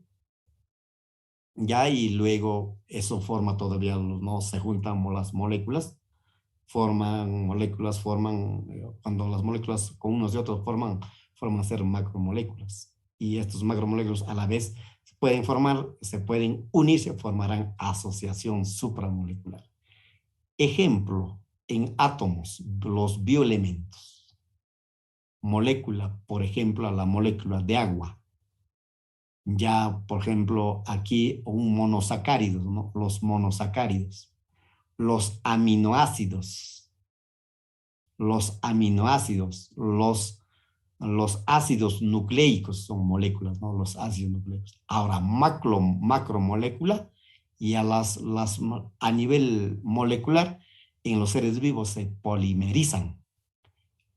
ya y luego eso forma todavía, no se juntan las moléculas, cuando las moléculas con unos y otros forman a ser macromoléculas. Y estos macromoléculas a la vez se pueden unir, se formarán asociación supramolecular. Ejemplo, en átomos, los bioelementos. Molécula, por ejemplo, la molécula de agua. Ya, por ejemplo, aquí un monosacárido, ¿no? Los monosacáridos. Los aminoácidos. Los ácidos nucleicos son moléculas, ¿no? Los ácidos nucleicos. Ahora, macromolécula, y a nivel molecular, en los seres vivos se polimerizan.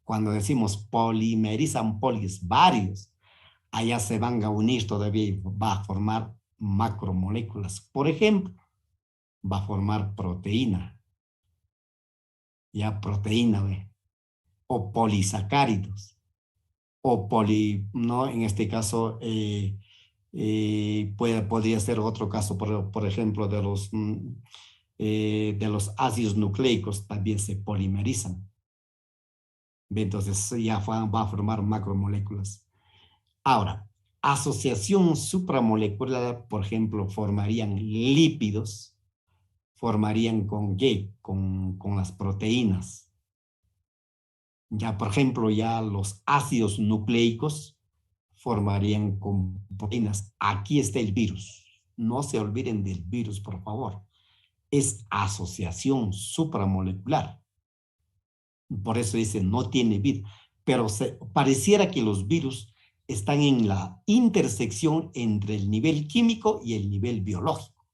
Cuando decimos polimerizan, polis, varios, allá se van a unir todavía y va a formar macromoléculas. Por ejemplo, va a formar proteína. Ya proteína, ¿ve? O polisacáridos. O no, en este caso podría ser otro caso, por ejemplo, de los ácidos nucleicos también se polimerizan. Entonces ya va a formar macromoléculas. Ahora, asociación supramolecular, por ejemplo, formarían lípidos, formarían ¿con qué? Con las proteínas. Ya, por ejemplo, ya los ácidos nucleicos formarían con proteínas. Aquí está el virus. No se olviden del virus, por favor. Es asociación supramolecular. Por eso dice, no tiene vida. Pero pareciera que los virus están en la intersección entre el nivel químico y el nivel biológico.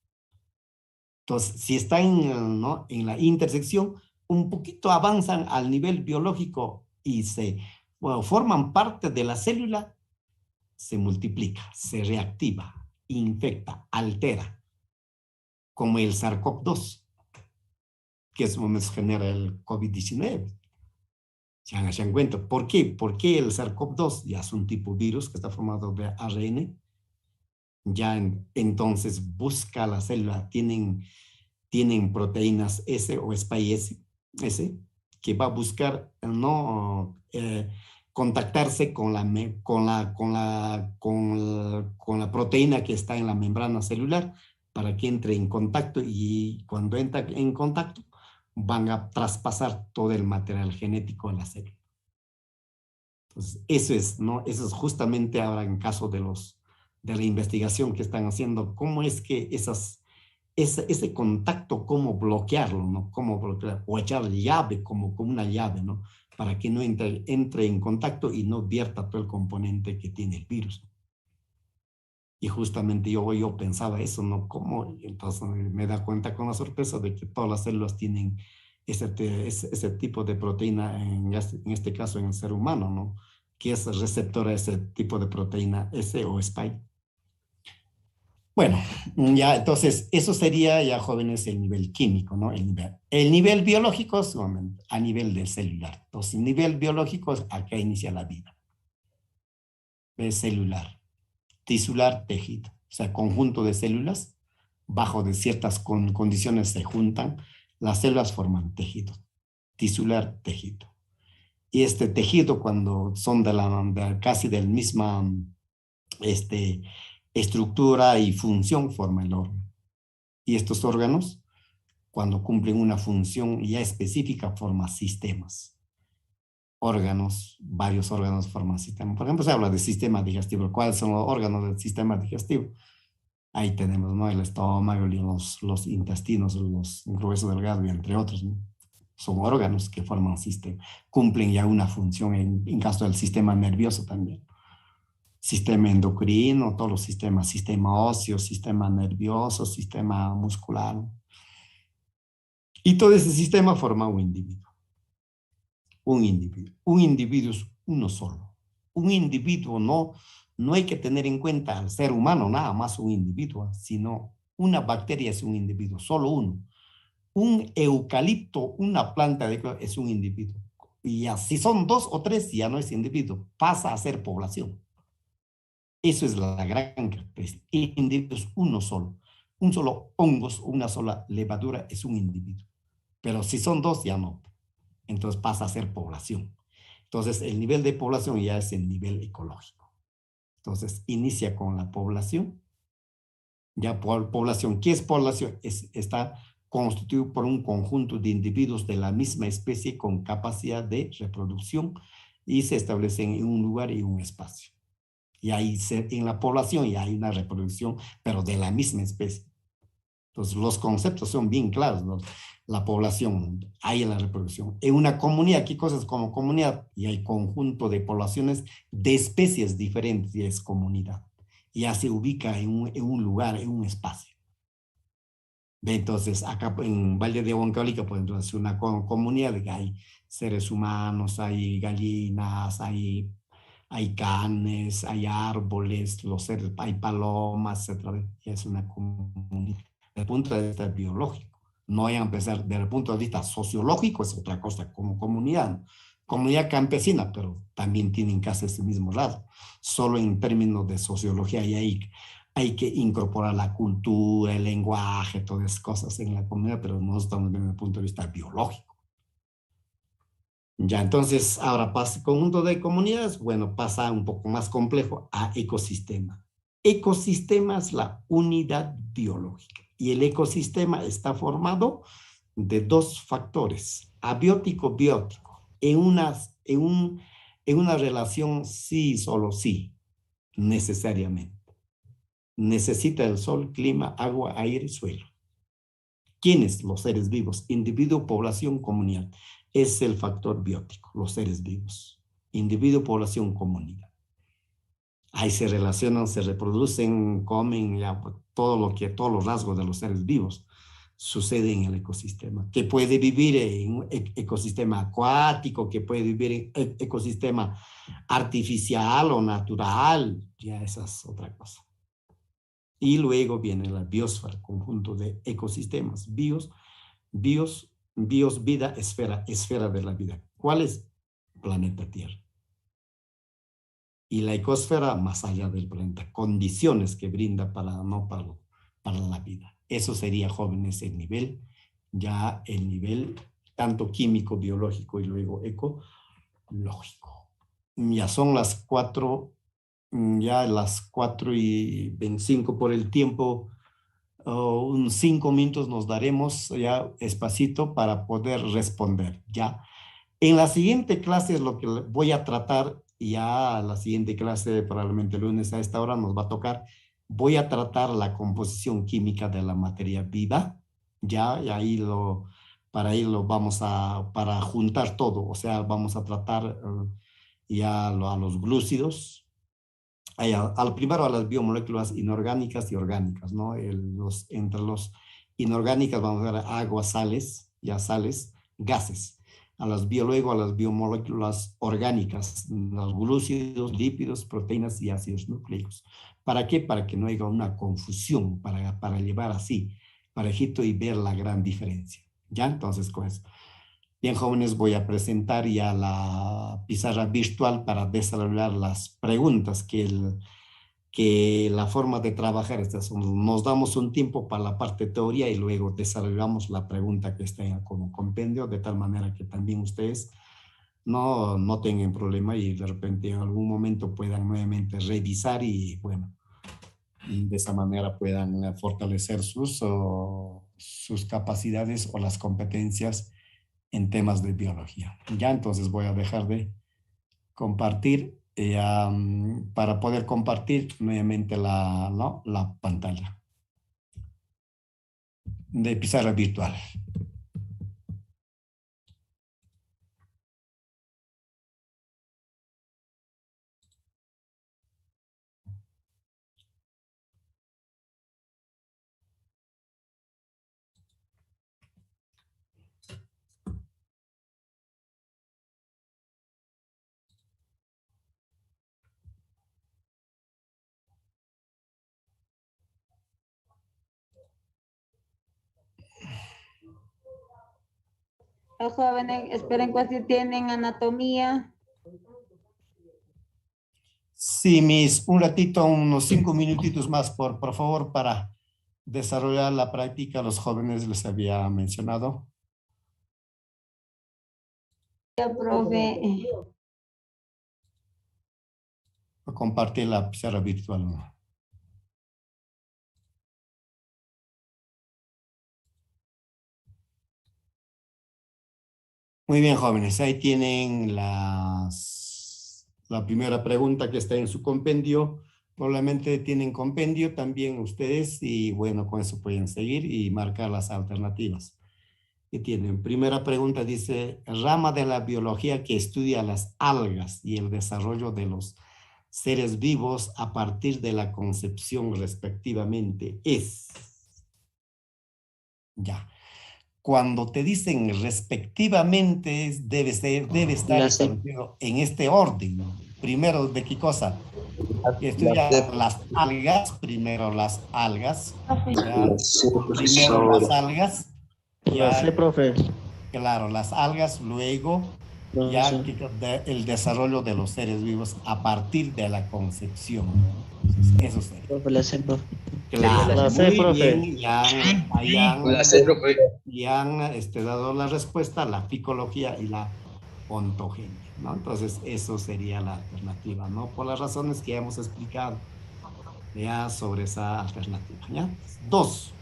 Entonces, si están, ¿no?, en la intersección, un poquito avanzan al nivel biológico y forman parte de la célula, se multiplica, se reactiva, infecta, altera, como el SARS-CoV-2, que es donde se genera el COVID-19. Se dan cuenta. ¿Por qué? Porque el SARS-CoV-2 ya es un tipo virus que está formado de ARN. Ya entonces busca la célula, tienen proteínas S o spike S, que va a buscar contactarse con la proteína que está en la membrana celular para que entre en contacto, y cuando entra en contacto van a traspasar todo el material genético a la célula. Entonces, eso es, ¿no? Eso es justamente ahora en caso de la investigación que están haciendo, cómo es que ese contacto, cómo bloquearlo, ¿no? Cómo bloquear, o echar llave como una llave, ¿no? Para que no entre en contacto y no vierta todo el componente que tiene el virus. Y justamente yo pensaba eso, ¿no? ¿Cómo? Entonces me da cuenta con la sorpresa de que todas las células tienen ese tipo de proteína, en este caso en el ser humano, ¿no? Que es receptor a ese tipo de proteína S o spike. Bueno, ya entonces eso sería ya, jóvenes, el nivel químico, ¿no? El nivel biológico es a nivel del celular. Entonces, el nivel biológico es acá inicia la vida. Es celular, tisular, tejido. O sea, conjunto de células, bajo de ciertas condiciones se juntan, las células forman tejido, tisular, tejido. Y este tejido, cuando son casi del misma estructura y función, forma el órgano. Y estos órganos, cuando cumplen una función ya específica, forman sistemas. Órganos, varios órganos forman sistemas. Por ejemplo, se habla de sistema digestivo. ¿Cuáles son los órganos del sistema digestivo? Ahí tenemos, ¿no? El estómago, los intestinos, los gruesos delgados, y entre otros, ¿no? Son órganos que forman sistema. Cumplen ya una función en caso del sistema nervioso también. Sistema endocrino, todos los sistemas, sistema óseo, sistema nervioso, sistema muscular. Y todo ese sistema forma un individuo. Un individuo. Un individuo es uno solo. Un individuo no hay que tener en cuenta al ser humano, nada más un individuo, sino una bacteria es un individuo, solo uno. Un eucalipto, una planta es un individuo. Y ya, si son 2 o 3, ya no es individuo, pasa a ser población. Eso es la gran característica. El individuo es uno solo. Un solo hongos, una sola levadura es un individuo. Pero si son 2, ya no. Entonces pasa a ser población. Entonces el nivel de población ya es el nivel ecológico. Entonces inicia con la población. Ya población, ¿qué es población? Está constituido por un conjunto de individuos de la misma especie con capacidad de reproducción y se establecen en un lugar y un espacio. Y ahí en la población ya hay una reproducción, pero de la misma especie. Entonces los conceptos son bien claros, ¿no? La población, hay la reproducción. En una comunidad, ¿qué cosas como comunidad? Y hay conjunto de poblaciones de especies diferentes y es comunidad. Ya se ubica en un lugar, en un espacio. Entonces, acá en Valle de Huancavelica, pues entonces una comunidad que hay seres humanos, hay gallinas, hay canes, hay árboles, los seres, hay palomas, etc. Y es una comunidad. Desde el punto de vista biológico. No hay a empezar, desde el punto de vista sociológico, es otra cosa, como comunidad. Comunidad campesina, pero también tienen casi ese mismo lado. Solo en términos de sociología y hay que incorporar la cultura, el lenguaje, todas esas cosas en la comunidad, pero no estamos desde el punto de vista biológico. Ya, entonces, ahora pasa conjunto de comunidades, bueno, pasa un poco más complejo a ecosistema. Ecosistema es la unidad biológica y el ecosistema está formado de 2 factores, abiótico-biótico, en una relación sí, solo sí, necesariamente. Necesita el sol, clima, agua, aire, suelo. ¿Quiénes? Los seres vivos, individuo, población, comunidad. Es el factor biótico, los seres vivos. Individuo, población, comunidad. Ahí se relacionan, se reproducen, comen, ya, todos los rasgos de los seres vivos sucede en el ecosistema. Que puede vivir en un ecosistema acuático, que puede vivir en ecosistema artificial o natural, ya esa es otra cosa. Y luego viene la biosfera, conjunto de ecosistemas, bios, vida, esfera de la vida. ¿Cuál es? Planeta Tierra. Y la ecosfera más allá del planeta, condiciones que brinda para la vida. Eso sería, jóvenes, el nivel tanto químico, biológico y luego ecológico. Ya son las 4:25 por el tiempo. unos 5 minutos nos daremos ya espacito para poder responder, ¿ya? En la siguiente clase es lo que voy a tratar, ya la siguiente clase probablemente el lunes a esta hora nos va a tocar, voy a tratar la composición química de la materia viva, ya, y ahí para juntar todo, o sea, vamos a tratar ya a los glúcidos, primero a las biomoléculas inorgánicas y orgánicas, ¿no? Entre los inorgánicas vamos a ver agua, sales, gases. Luego a las biomoléculas orgánicas, los glúcidos, lípidos, proteínas y ácidos nucleicos. ¿Para qué? Para que no haya una confusión, para llevar así, parejito y ver la gran diferencia. ¿Ya? Entonces, con eso. Bien, jóvenes, voy a presentar ya la pizarra virtual para desarrollar las preguntas que la forma de trabajar nos damos un tiempo para la parte de teoría y luego desarrollamos la pregunta que está como compendio, de tal manera que también ustedes no tengan problema y de repente en algún momento puedan nuevamente revisar y bueno, de esa manera puedan fortalecer sus capacidades o las competencias en temas de biología. Ya, entonces voy a dejar de compartir para poder compartir nuevamente la pantalla de pizarra virtual. Los jóvenes, esperen si tienen anatomía. Sí, un ratito, unos 5 minutitos más, por favor, para desarrollar la práctica. Los jóvenes les había mencionado. Ya, profe. Voy a compartir la pizarra virtual. Muy bien, jóvenes, ahí tienen la primera pregunta que está en su compendio. Probablemente tienen compendio también ustedes y bueno, con eso pueden seguir y marcar las alternativas que tienen. Primera pregunta dice, rama de la biología que estudia las algas y el desarrollo de los seres vivos a partir de la concepción respectivamente es. Ya. Cuando te dicen respectivamente, debe estar establecido en este orden, ¿no? Primero, ¿de qué cosa? Estudia las algas, primero las algas. Primero las algas. Sí, profe. Claro, las algas, luego ya el desarrollo de los seres vivos a partir de la concepción. Eso sería. Claro, la sé, profe. Bien, ya han dado la respuesta, la ficología y la ontogenia, ¿no? Entonces, eso sería la alternativa, ¿no? Por las razones que hemos explicado ya sobre esa alternativa, ¿ya? 2.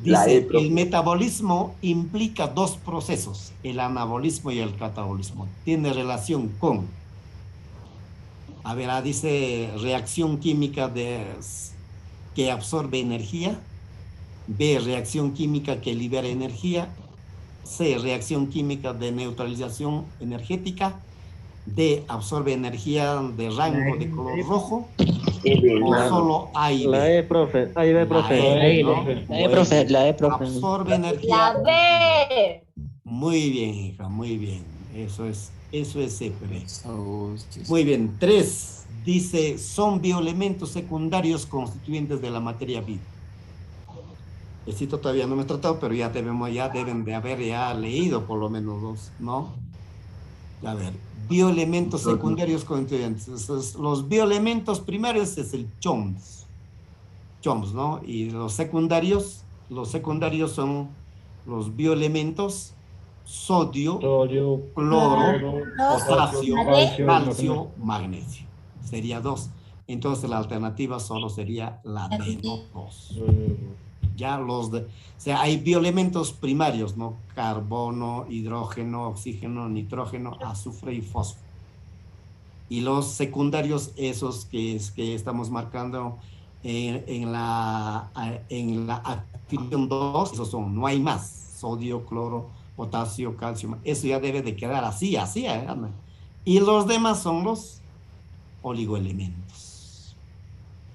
Dice, el metabolismo implica 2 procesos, el anabolismo y el catabolismo. Tiene relación con, dice, reacción química que absorbe energía, B, reacción química que libera energía, C, reacción química de neutralización energética, D, absorbe energía de rango de color rojo, o solo A y B. La E, profe. Ahí ve, profe. La E, profe. Absorbe energía. La B. Muy bien, hija, muy bien. Eso es siempre. Muy bien. 3. Dice, son bioelementos secundarios constituyentes de la materia viva. Esto todavía no me he tratado, pero ya deben de haber leído por lo menos 2, ¿no? A ver, bioelementos secundarios constituyentes. Los bioelementos primarios es el CHOMS, ¿no? Y los secundarios son los bioelementos sodio, cloro, potasio, calcio, magnesio. Sería 2. Entonces la alternativa solo sería la D, no 2. Ya o sea, hay bioelementos primarios, ¿no? Carbono, hidrógeno, oxígeno, nitrógeno, azufre y fósforo. Y los secundarios, esos que estamos marcando en la activación 2, esos son, no hay más, sodio, cloro, potasio, calcio, eso ya debe de quedar así, Ana. Y los demás son los oligoelementos,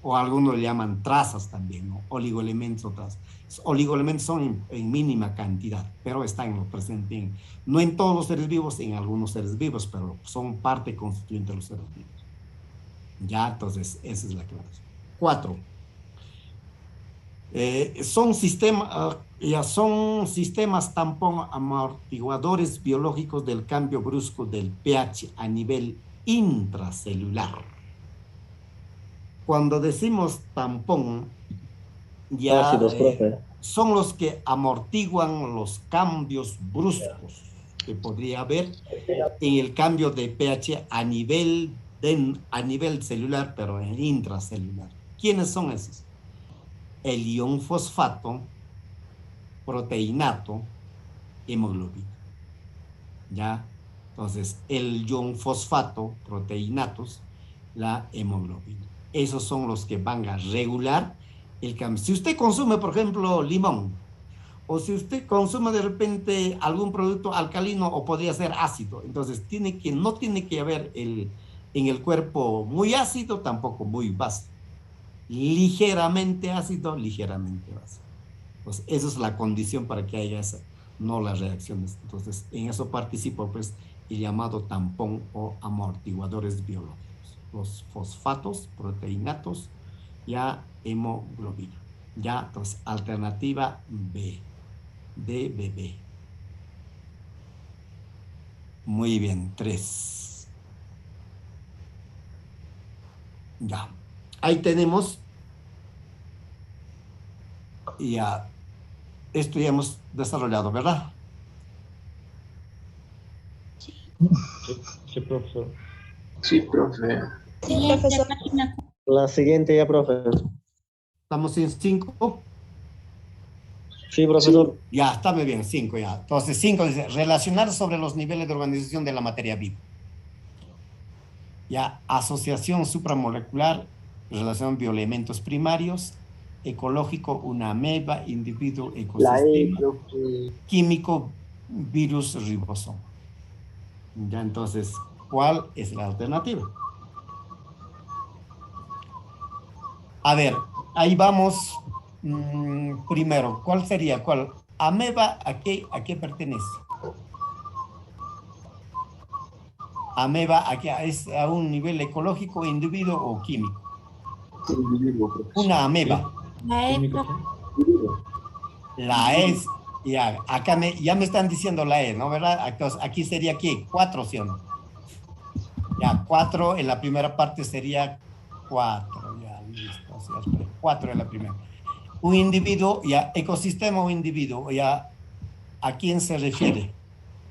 o algunos le llaman trazas también, ¿no? Oligoelementos o trazas. Oligoelementos son en mínima cantidad, pero están en lo presente, no en todos los seres vivos, en algunos seres vivos, pero son parte constituyente de los seres vivos. Ya, entonces, esa es la aclaración. 4. Son sistemas tampón amortiguadores biológicos del cambio brusco del pH a nivel intracelular. Cuando decimos tampón, ya son los que amortiguan los cambios bruscos que podría haber en el cambio de pH a nivel celular, pero en intracelular. ¿Quiénes son esos? El ion fosfato, proteinato, hemoglobina. ¿Ya? Entonces, el ion fosfato, proteinatos, la hemoglobina. Esos son los que van a regular el cambio. Si usted consume, por ejemplo, limón, o si usted consume de repente algún producto alcalino o podría ser ácido, entonces no tiene que haber en el cuerpo muy ácido, tampoco muy básico. Ligeramente ácido, ligeramente básico. Pues esa es la condición para que haya esa, no las reacciones. Entonces, en eso participa pues el llamado tampón o amortiguadores biológicos. Los fosfatos, proteinatos, ya hemoglobina. Ya, entonces, alternativa B, de bebé. Muy bien, 3. Ya, ahí tenemos, ya, esto ya hemos desarrollado, ¿verdad? Sí, profesor. Sí, profe. Sí, profesor. La siguiente ya, profe. ¿Estamos en 5? Sí, profesor. Sí. Ya, está muy bien, 5 ya. Entonces, 5 dice, relacionar sobre los niveles de organización de la materia viva. Ya, asociación supramolecular, relación bioelementos primarios, ecológico, una ameba, individuo, ecosistema, químico, virus, ribosoma. Ya, entonces, ¿cuál es la alternativa? A ver, ahí vamos. Primero, ¿cuál sería? ¿Cuál? Ameba, ¿a qué pertenece? Ameba, ¿es a un nivel ecológico, individuo o químico? Una ameba. La E, ya, acá ya me están diciendo la E, ¿no? ¿Verdad? Aquí sería ¿qué? 4, ¿sí o no? Ya, 4 en la primera parte sería 4, ya, listo. O sea, 4 en la primera. Un individuo, ya, ecosistema o individuo, ya, ¿a quién se refiere?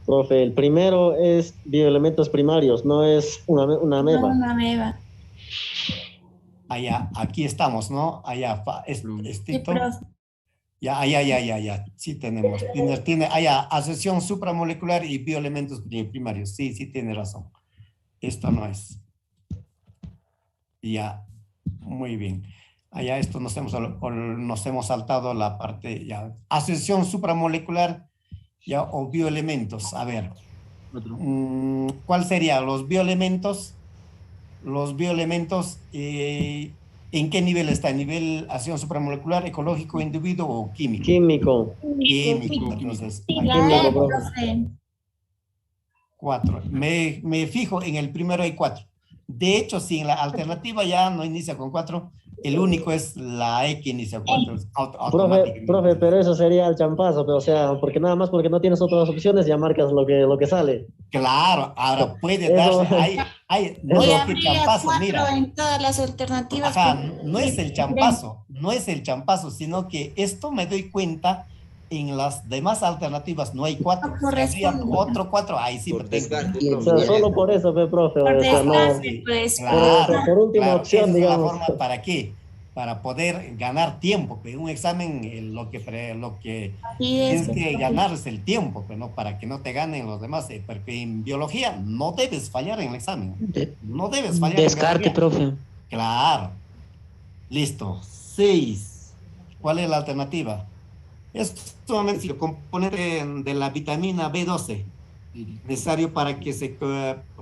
Profe, el primero es bioelementos primarios, no es una ameba. No, una ameba. Allá, aquí estamos, ¿no? Allá, Sí, profe. Ya. Sí tenemos. Tiene allá, asociación supramolecular y bioelementos primarios. Sí, tiene razón. Esto no es. Ya, muy bien. Allá esto nos hemos saltado la parte, ya. Asociación supramolecular, ya, o bioelementos. A ver. ¿Cuál sería? Los bioelementos. ¿En qué nivel está? ¿Nivel asociación supramolecular, ecológico, individuo o químico? Químico. Químico, entonces. Químico. 4. Me fijo, en el primero hay 4. De hecho, si en la alternativa ya no inicia con 4, el único es la E que inicia con 4. Profe, pero eso sería el champazo, pero, o sea, porque nada más porque no tienes otras opciones ya marcas lo que sale. Claro, ahora puede darse, no es que champazo, mira. En todas las alternativas. Ajá, no es el champazo, sino que esto me doy cuenta. En las demás alternativas no hay 4. Si había otro 4, ahí sí. O sea, solo por eso, profe. Por o sea, descarte, pues. Claro, por última opción, esa digamos. es la forma, ¿para qué? para poder ganar tiempo, que un examen lo que tienes que ganar es el tiempo, pues, ¿no? Para que no te ganen los demás, porque en biología no debes fallar en el examen, no debes fallar. Descarte, profe. Claro. Listo. 6. ¿Cuál es la alternativa? Es solamente el componente de la vitamina B12 necesario para que se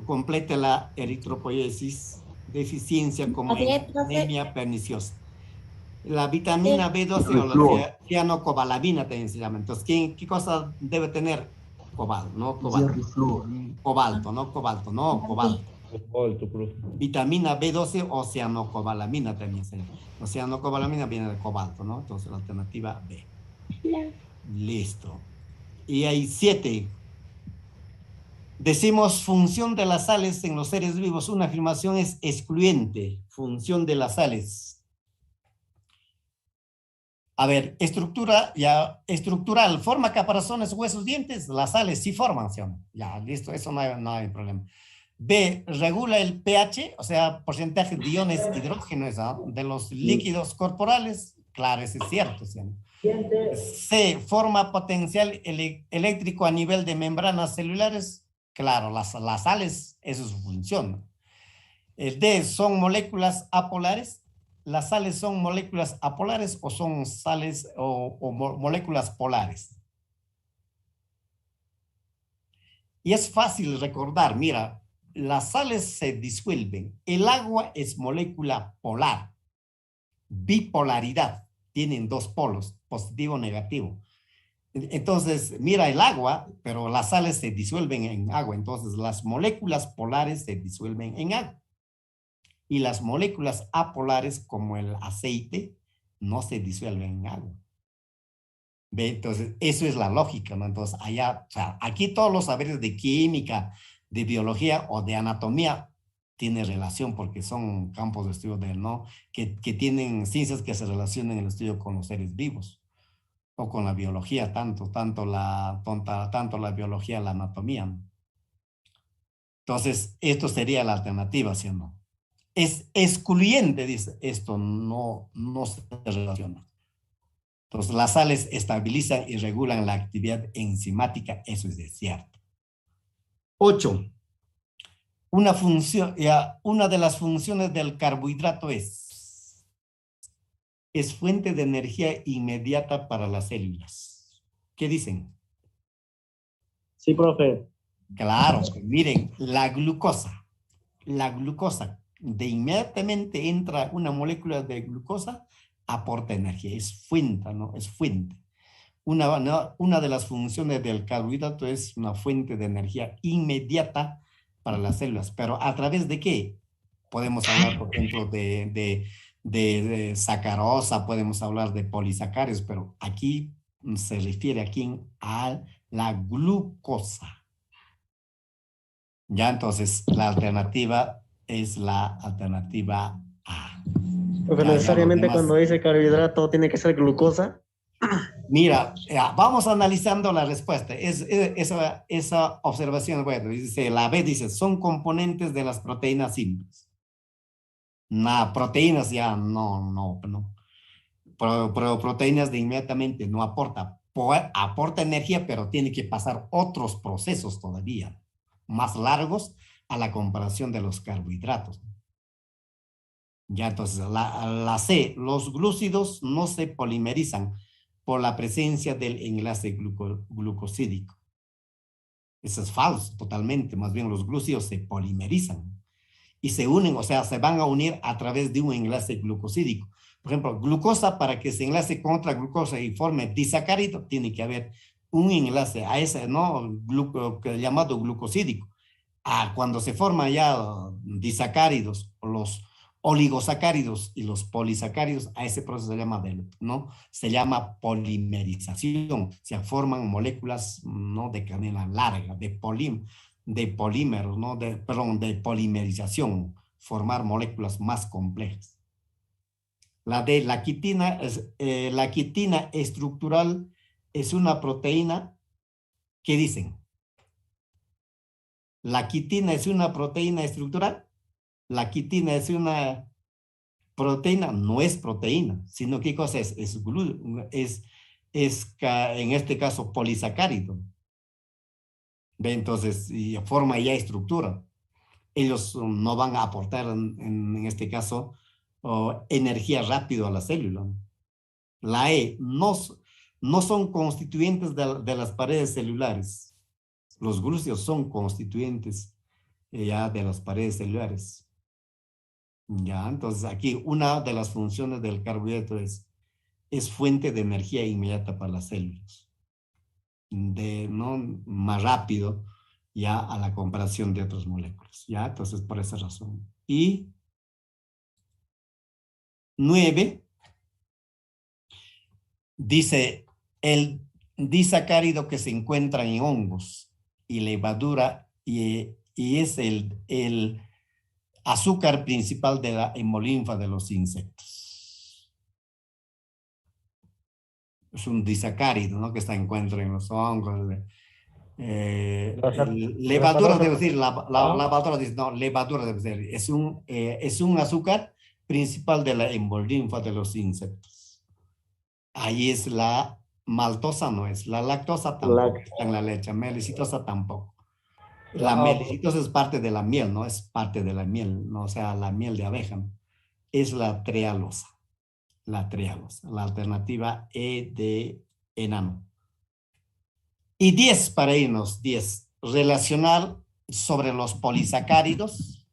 complete la eritropoiesis, deficiencia como anemia perniciosa. La vitamina B12 o la cianocobalamina también se llama. Entonces, ¿qué cosa debe tener? Cobalto, ¿no? Cobalto, no cobalto, no cobalto. Vitamina B12 o cianocobalamina también se llama. O cianocobalamina viene de cobalto, ¿no? Entonces, la alternativa B. Listo. Y hay 7. Decimos función de las sales en los seres vivos. Una afirmación es excluyente. Función de las sales. A ver, estructural. ¿Forma caparazones, huesos, dientes? Las sales sí forman, ¿sí o no? Ya, listo. Eso no hay problema. B, regula el pH, o sea, porcentaje de iones hidrógenos, ¿no?, de los líquidos corporales. Claro, eso es cierto, ¿sí o no? C, forma potencial eléctrico a nivel de membranas celulares. Claro, las sales, eso es su función. El D, son moléculas apolares. ¿Las sales son moléculas apolares o son sales o moléculas polares? Y es fácil recordar, mira, las sales se disuelven. El agua es molécula polar. Bipolaridad. Tienen 2 polos, positivo o negativo. Entonces, mira el agua, pero las sales se disuelven en agua. Entonces, las moléculas polares se disuelven en agua. Y las moléculas apolares, como el aceite, no se disuelven en agua. ¿Ve? Entonces, eso es la lógica, ¿no? Entonces, allá, o sea, aquí todos los saberes de química, de biología o de anatomía tienen relación porque son campos de estudio ¿no? que tienen ciencias que se relacionan en el estudio con los seres vivos. O con la biología, tanto la biología, la anatomía, ¿no? Entonces, esto sería la alternativa, ¿sí o no? Es excluyente, dice, esto no se relaciona. Entonces, las sales estabilizan y regulan la actividad enzimática, eso es cierto. 8. Una de las funciones del carbohidrato es fuente de energía inmediata para las células. ¿Qué dicen? Sí, profe. Claro, miren, la glucosa, de inmediatamente entra una molécula de glucosa, aporta energía, es fuente, ¿no? Es fuente. Una de las funciones del carbohidrato es una fuente de energía inmediata para las células, pero ¿a través de qué? Podemos hablar, por ejemplo, de sacarosa, podemos hablar de polisacáridos, pero aquí se refiere a la glucosa. Ya, entonces, la alternativa es la alternativa A. Porque necesariamente cuando dice carbohidrato tiene que ser glucosa. Mira, vamos analizando la respuesta. Esa observación, bueno, dice, la B dice, son componentes de las proteínas simples. Proteínas ya no. Proteínas de inmediatamente no aporta. Aporta energía, pero tiene que pasar otros procesos todavía, más largos a la comparación de los carbohidratos. Ya, entonces, la C, los glúcidos no se polimerizan por la presencia del enlace glucosídico. Eso es falso, totalmente. Más bien, los glúcidos se polimerizan y se unen, o sea, se van a unir a través de un enlace glucosídico. Por ejemplo, glucosa, para que se enlace con otra glucosa y forme disacárido, tiene que haber un enlace a ese, ¿no? Llamado glucosídico. Cuando se forman ya disacáridos, los oligosacáridos y los polisacáridos, a ese proceso se llama, ¿no? Se llama polimerización. Se forman moléculas, ¿no?, de cadena larga, de polímeros, ¿no? De polimerización, formar moléculas más complejas. La quitina estructural es una proteína. ¿Qué dicen? ¿La quitina es una proteína estructural? La quitina es una proteína no es proteína, sino ¿qué cosa es? En este caso polisacárido. ¿Ve? Entonces, y forma ya estructura. Ellos no van a aportar, en este caso, energía rápido a la célula. La E no son constituyentes de las paredes celulares. Los glúcidos son constituyentes ya de las paredes celulares. Ya, entonces aquí una de las funciones del carbohidrato es fuente de energía inmediata para las células. ¿No? Más rápido ya a la comparación de otras moléculas. Ya, entonces por esa razón. Y 9 dice el disacárido que se encuentra en hongos y levadura y es el azúcar principal de la hemolinfa de los insectos. Es un disacárido, ¿no? Que se encuentra en los hongos. Levadura debe decir, levadura dice, no, levadura debe ser. Es un azúcar principal de la hemolinfa de los insectos. Ahí es la maltosa, no es. La lactosa tampoco está en la leche. Melicitosa tampoco. La melicitosa es parte de la miel, ¿no? Es parte de la miel, ¿no? O sea, la miel de abeja, ¿no? Es la trealosa. La trealosa. La alternativa E de enano. Y 10 para irnos, 10. Relacionar sobre los polisacáridos,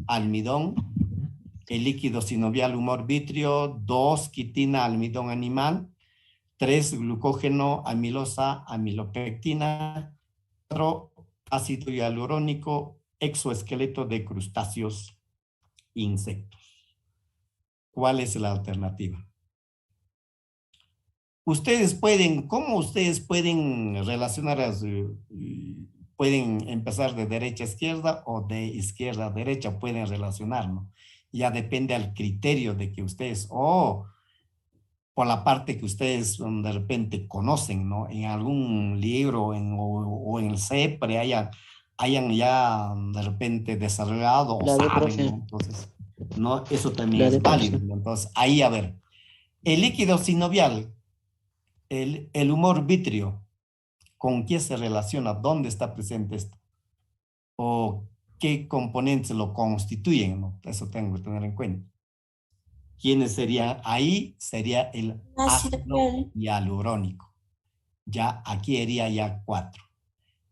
almidón, el líquido sinovial humor vitrio, 2 quitina almidón animal, 3 glucógeno amilosa amilopectina, 4 ácido hialurónico exoesqueleto de crustáceos insectos. ¿Cuál es la alternativa? ¿Cómo ustedes pueden relacionar, pueden empezar de derecha a izquierda o de izquierda a derecha, pueden relacionar, ¿no? Ya depende al criterio de que ustedes, por la parte que ustedes de repente conocen, ¿no? En algún libro o en el CEPRE hayan ya de repente desarrollado o saben, ¿no? Entonces, ¿no? Eso también es válido, ¿no? Entonces, ahí a ver, el líquido sinovial, el humor vitrio, ¿con qué se relaciona? ¿Dónde está presente esto? ¿O qué componentes lo constituyen, ¿no? Eso tengo que tener en cuenta. ¿Quiénes serían? Ahí sería el ácido hialurónico. Ya aquí sería ya 4.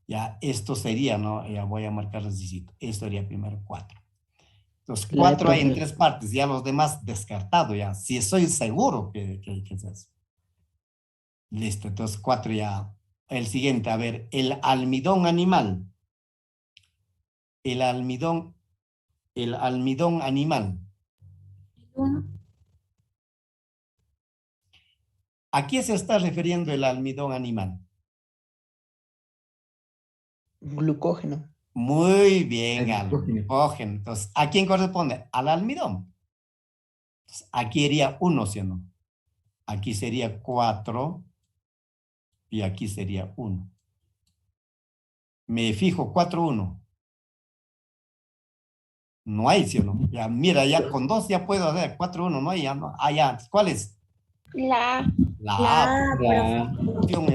Ya esto sería, ¿no? Ya voy a marcar el dígito. Esto sería primero 4. Entonces 4 hay en 3 partes. Ya los demás descartado ya. Si estoy seguro que es eso. Listo. Entonces 4 ya. El siguiente, a ver. El almidón animal. El almidón animal. ¿A qué se está refiriendo el almidón animal? Glucógeno. Muy bien, al glucógeno. Entonces, ¿a quién corresponde? Al almidón. Entonces, aquí sería 1, ¿sí o no? Aquí sería 4 y aquí sería 1. Me fijo, 4, 1. No hay, ¿sí o no? Ya, mira, ya con 2 ya puedo hacer 4, 1, no hay, ya no. Ah, ya, ¿cuál es? La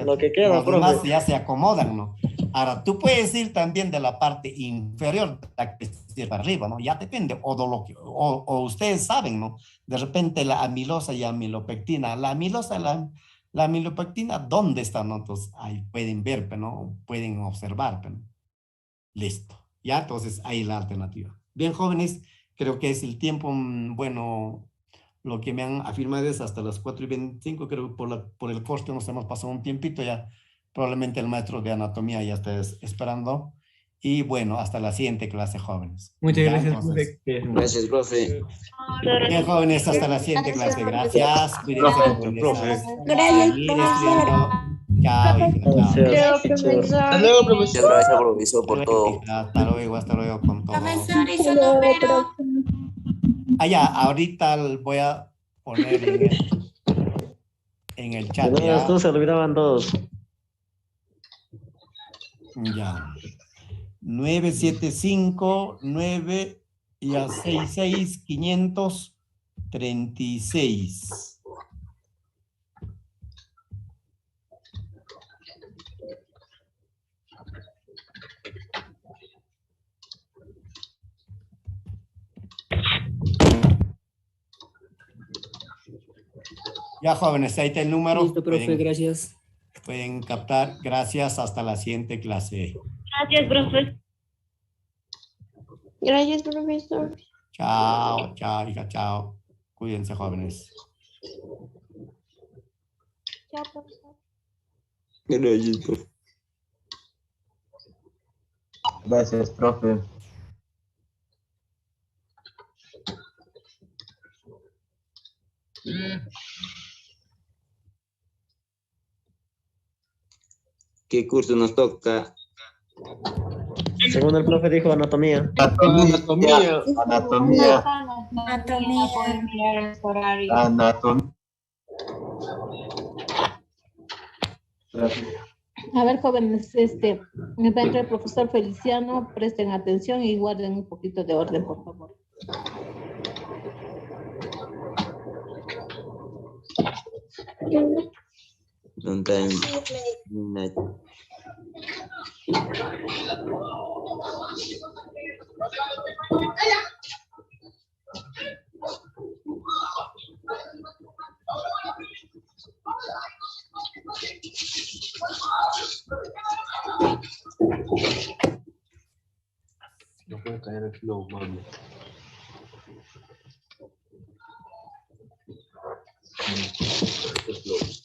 lo que queda, los demás ya se acomodan, ¿no? Ahora, tú puedes ir también de la parte inferior para arriba, ¿no? Ya depende, o ustedes saben, ¿no? De repente la amilosa y amilopectina, la amilosa, la amilopectina, ¿dónde está, no? Entonces, ahí pueden ver, pero no pueden observar, pero listo. Ya, entonces, ahí la alternativa. Bien, jóvenes, creo que es el tiempo, bueno, lo que me han afirmado es hasta las 4:25, creo que por el corte nos hemos pasado un tiempito ya. Probablemente el maestro de anatomía ya esté esperando. Y bueno, hasta la siguiente clase, jóvenes. Muchas gracias, entonces, profe. Gracias, profe. Bien, jóvenes, hasta la siguiente clase. Gracias. Cuídense, Profe. Gracias, profesor. Chao, Creo, profesor. Hasta luego, profesor. Muchas gracias, profesor, por todo. Hasta luego con todo. Profesor, ¿y su número? Ya, ahorita voy a poner en el chat. Ya. Se olvidaban 2. Ya. 975 9 y a 66 500 36. Ya, jóvenes, ahí está el número. Listo, profe, gracias. Pueden captar. Gracias. Hasta la siguiente clase. Gracias, profe. Gracias, profesor. Chao, chao, hija, chao. Cuídense, jóvenes. Chao, profesor. Gracias, profe. Gracias, profe. ¿Qué curso nos toca? Según el profe dijo anatomía. Anatomía. Anatomía. Anatomía. A ver, jóvenes, me va a entrar el profesor Feliciano, presten atención y guarden un poquito de orden, por favor. No puede caer el flow, mami. El flow.